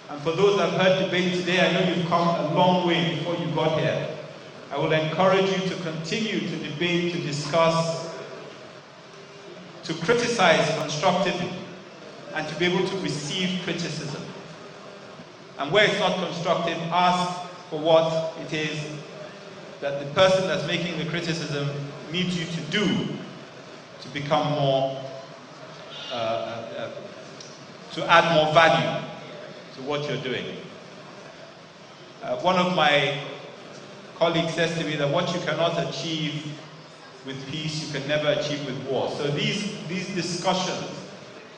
and for those that have heard debate today, I know you've come a long way before you got here. I will encourage you to continue to debate, to discuss, to criticize constructively, and to be able to receive criticism. And where it's not constructive, ask for what it is that the person that's making the criticism needs you to do to become more, to add more value to what you're doing. One of my colleagues says to me that what you cannot achieve with peace, you can never achieve with war. So these discussions,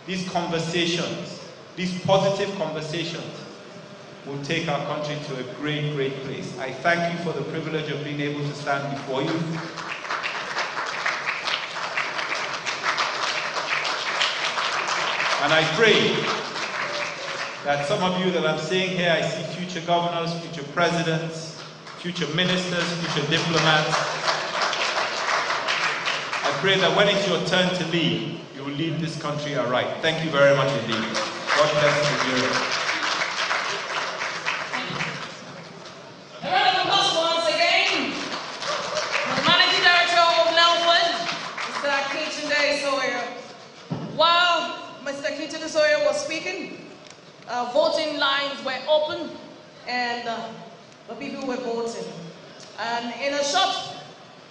these conversations, these positive conversations will take our country to a great, great place. I thank you for the privilege of being able to stand before you. And I pray that some of you that I'm seeing here, I see future governors, future presidents, future ministers, future diplomats. I pray that when it's your turn to lead, you will lead this country aright. Thank you very much indeed. God bless Nigeria. A round of applause once again for the Managing Director of NOA, Mr. Akintunde Sawyer. While Mr. Akintunde Sawyer was speaking, voting lines were open and the people were voting. And in a short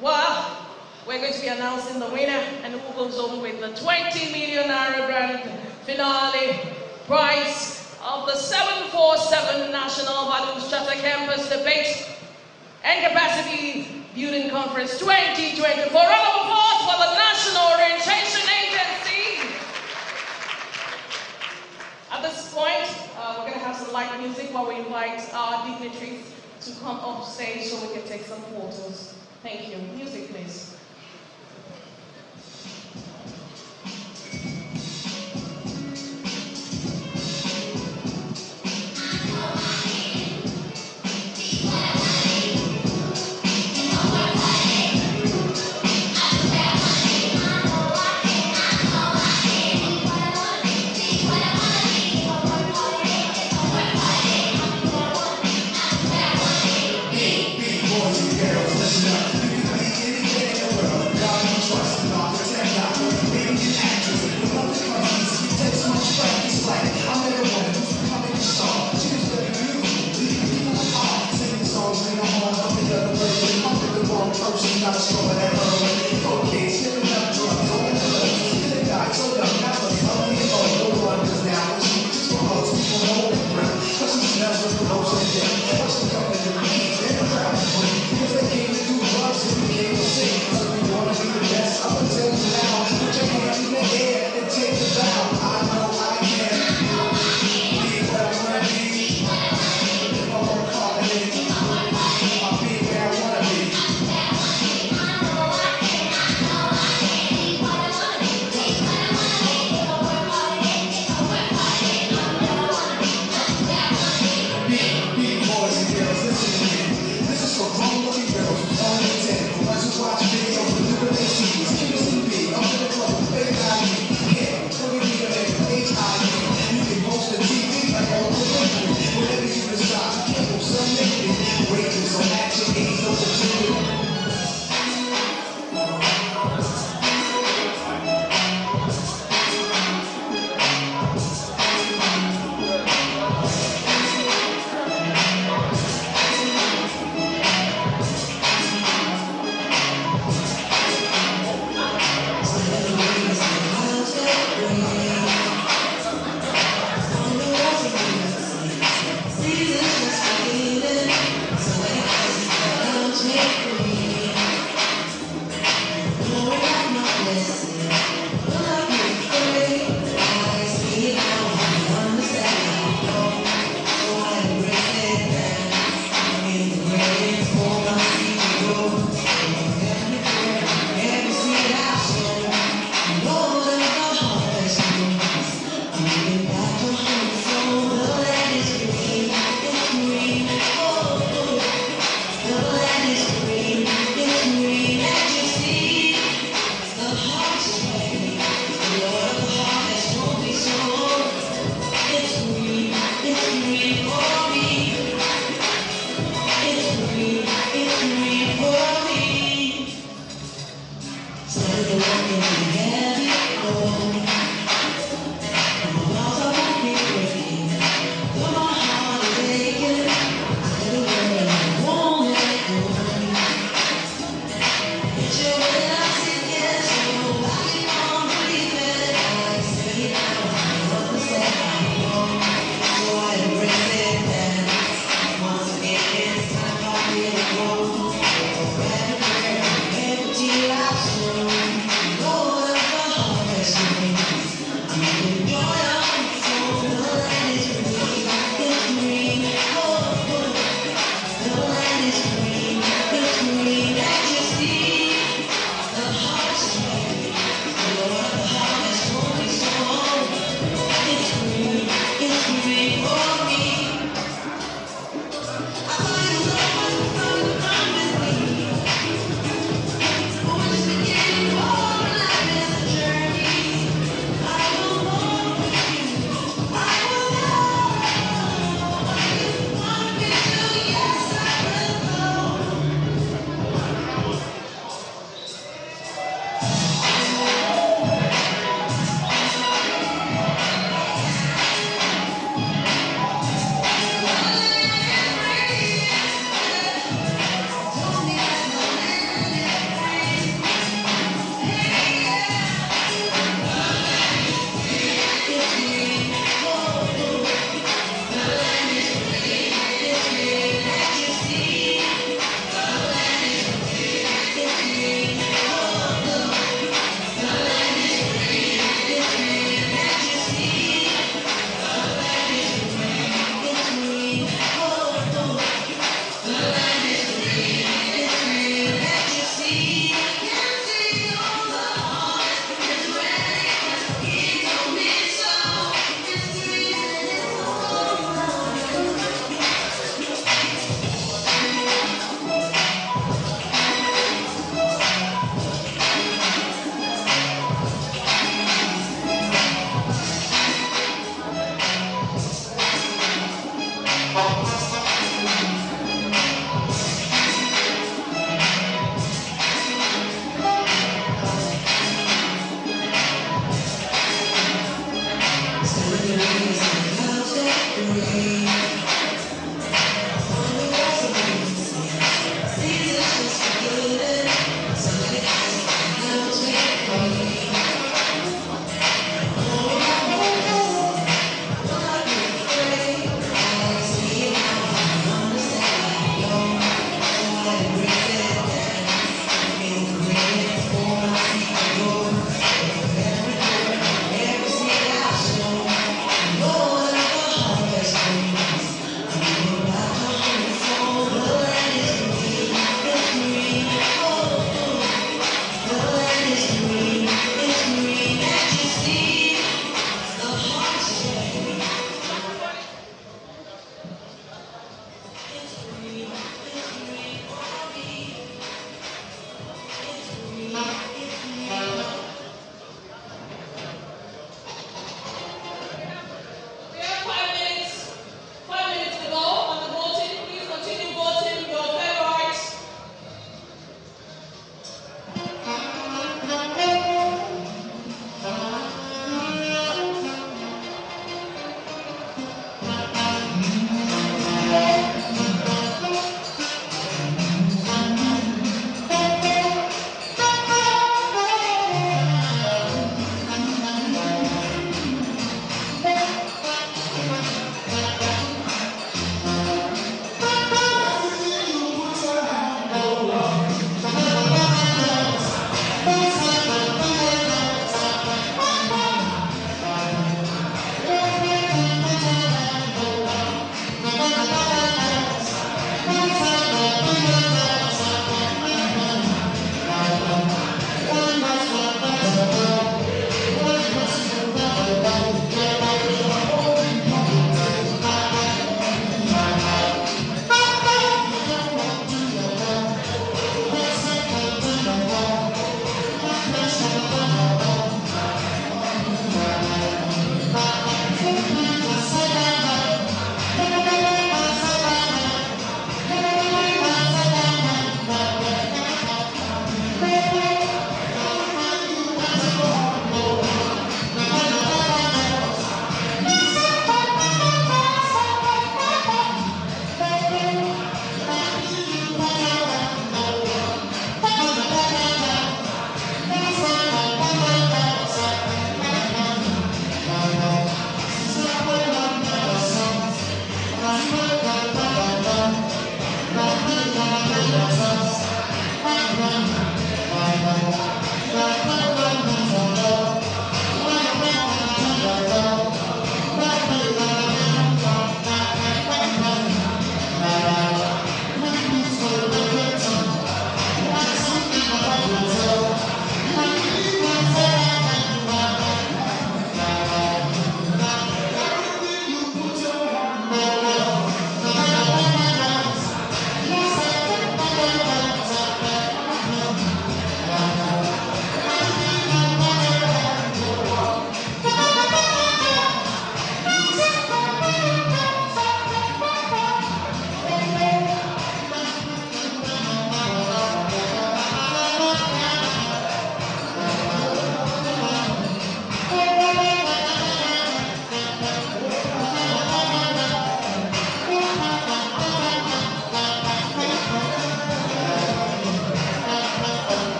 while, we're going to be announcing the winner and who goes home with the 20 million naira grand finale prize of the 747 National Values Charter Campus Debate and Capacity Building Conference 2024. Round of applause for the National Orientation Agency. At this point, we're going to have some light music while we invite our dignitaries to come off stage so we can take some photos. Thank you. Music, please. Boys and girls, listen up. You can be anything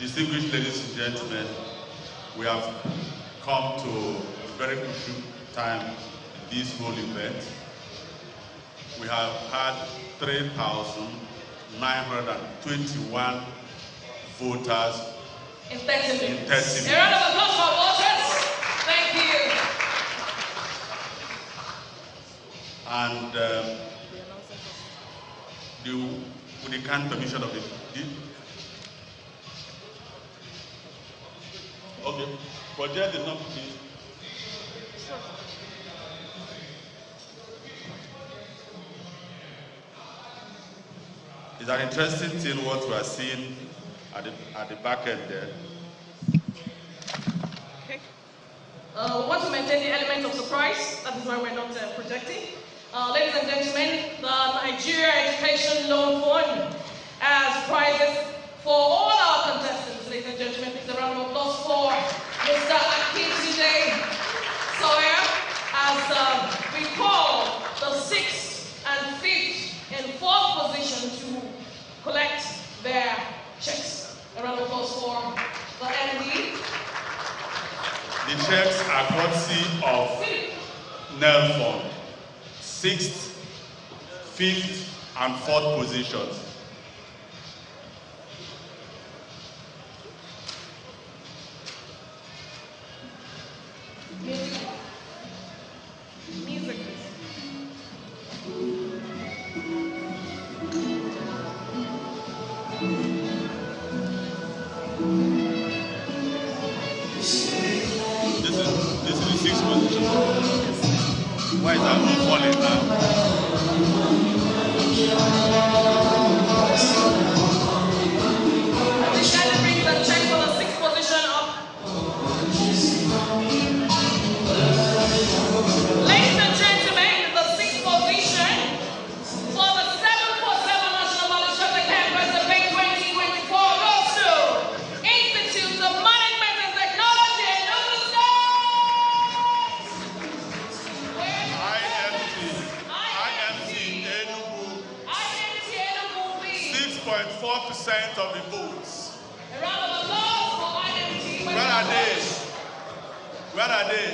Distinguished ladies and gentlemen, we have come to a very crucial time in this whole event. We have had 3,921 voters in 30 minutes. A round of applause for voters. Thank you. And with the kind permission of the okay, project the number, please. It's an interesting thing what we are seeing at the back end there. Okay. We want to maintain the element of surprise. That is why we're not projecting. Ladies and gentlemen, the Nigeria Education Loan Fund has prizes for all our contestants. Ladies and gentlemen, please a round of applause for Mr. PoliticsToday Sawyer as we call the 6th and 5th and 4th position to collect their checks. A round of applause for the MD. The checks are courtesy of NOA Fund. 6th, 5th, and 4th positions. Music. This is the 6th position. Why is that not falling now? This guy brings the check for the 6th position up. Ladies and gentlemen, the 6th position for the 747 National Malishata Campus Debate 2024 goes to Institute of Management and Technology in New State. Where 97.4% of the votes. A round of applause for IMT. Where are they? Where are they?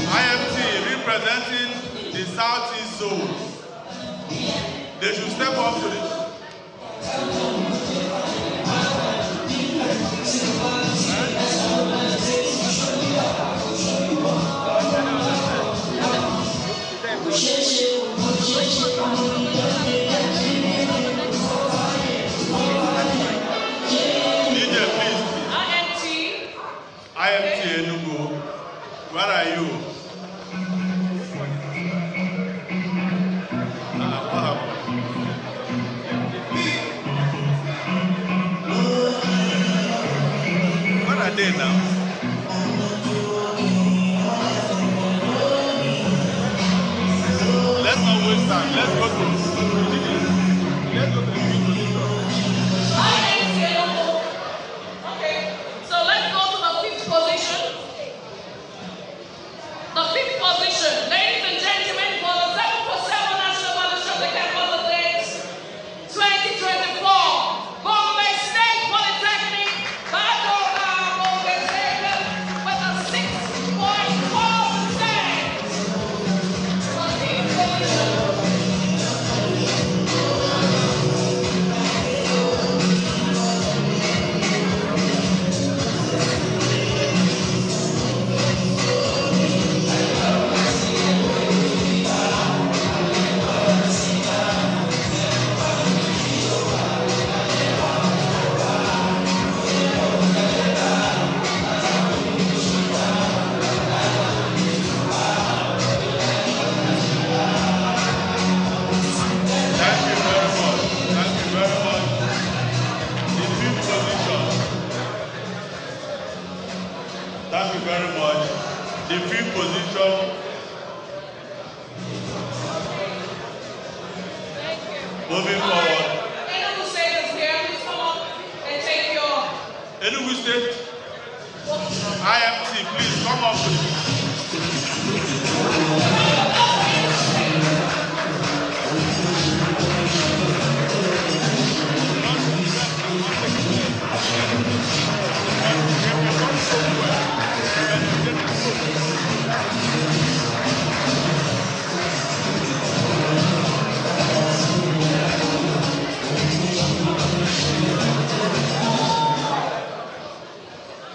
IMT representing the Southeast Zone. They should step up to the... IMT Enugu, where are you? What happened? Where are they now? Let's not waste time. Let's go to the Okay, so let's go to the fifth position. The fifth position, ladies and gentlemen, for the 747 National Electronic Politics 2024 Bombay State Polytechnic Badoga Bombay State with a Thank you very much. The fifth position. Moving forward. Enugu State is here. Please come up and take your... Enugu State. IMT, please come up to the...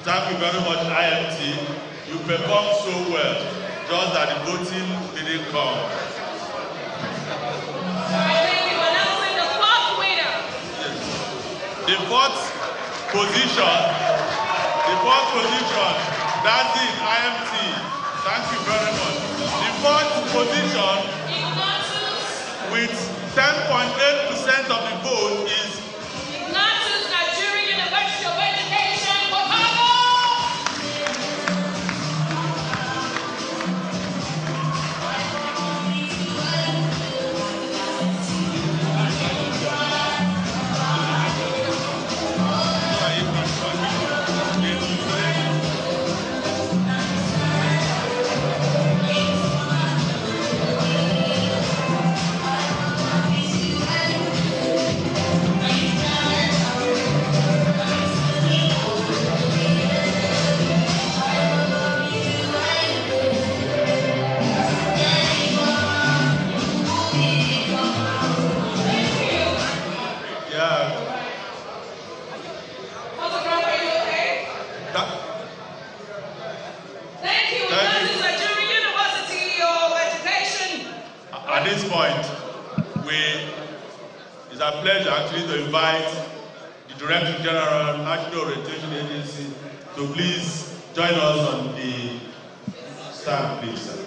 Thank you very much, IMT. You performed so well, just that the voting didn't come. Thank you. Announcing the fourth winner. The fourth position, that's it, IMT. Thank you very much. The fourth position, with 10.8% of the vote, is Nat'l Nigerian University of Education, Chicago. At this point, it's a pleasure actually to invite the Director General, National Orientation Agency, to please join us on the stand, please, sir.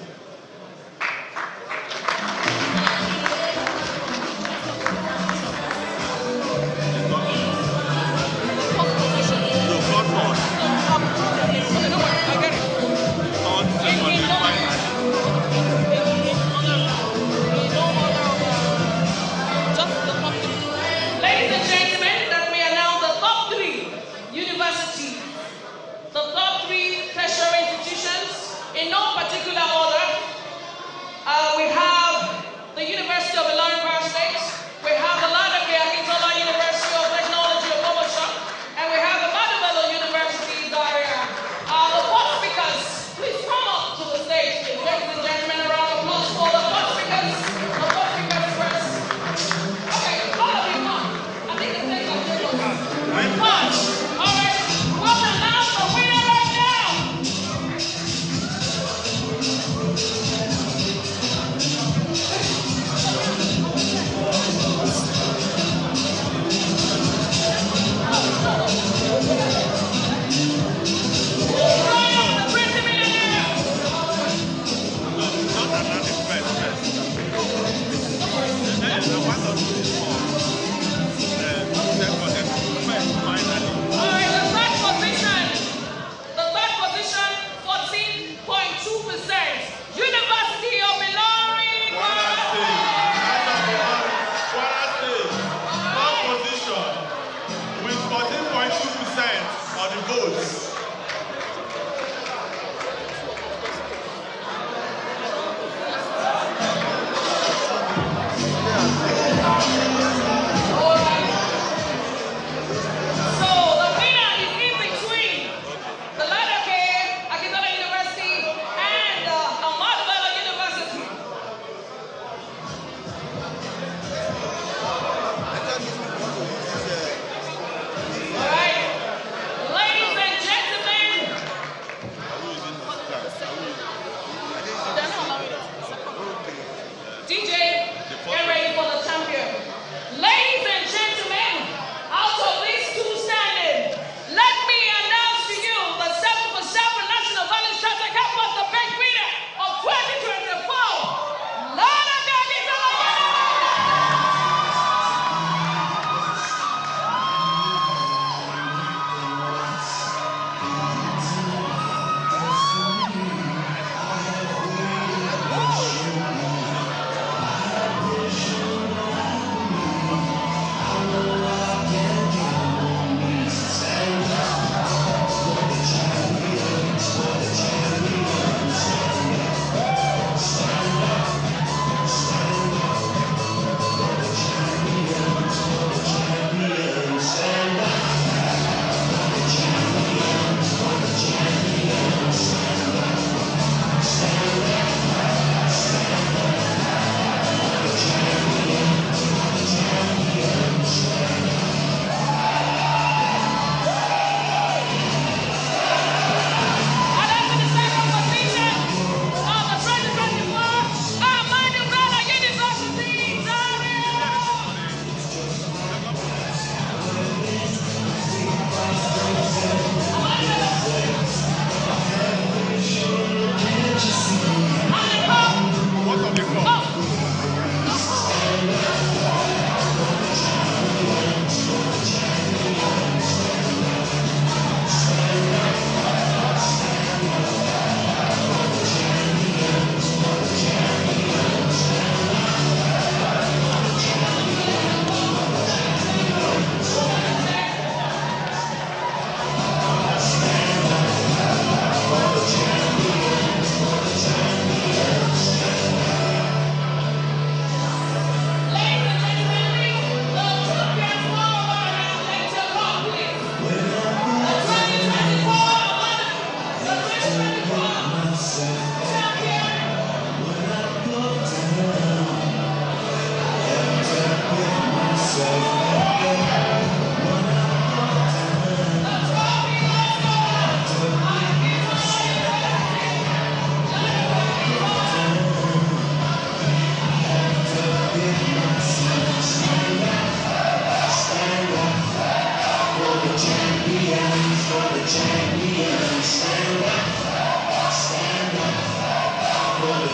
Ladies and gentlemen, that we are now the top 3 universities, the top 3 tertiary institutions, in no particular order.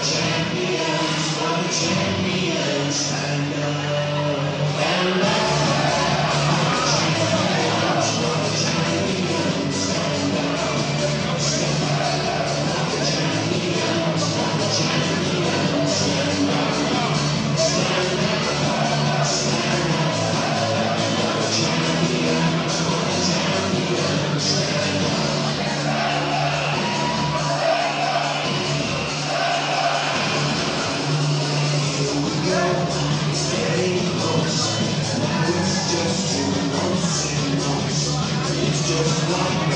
It's just one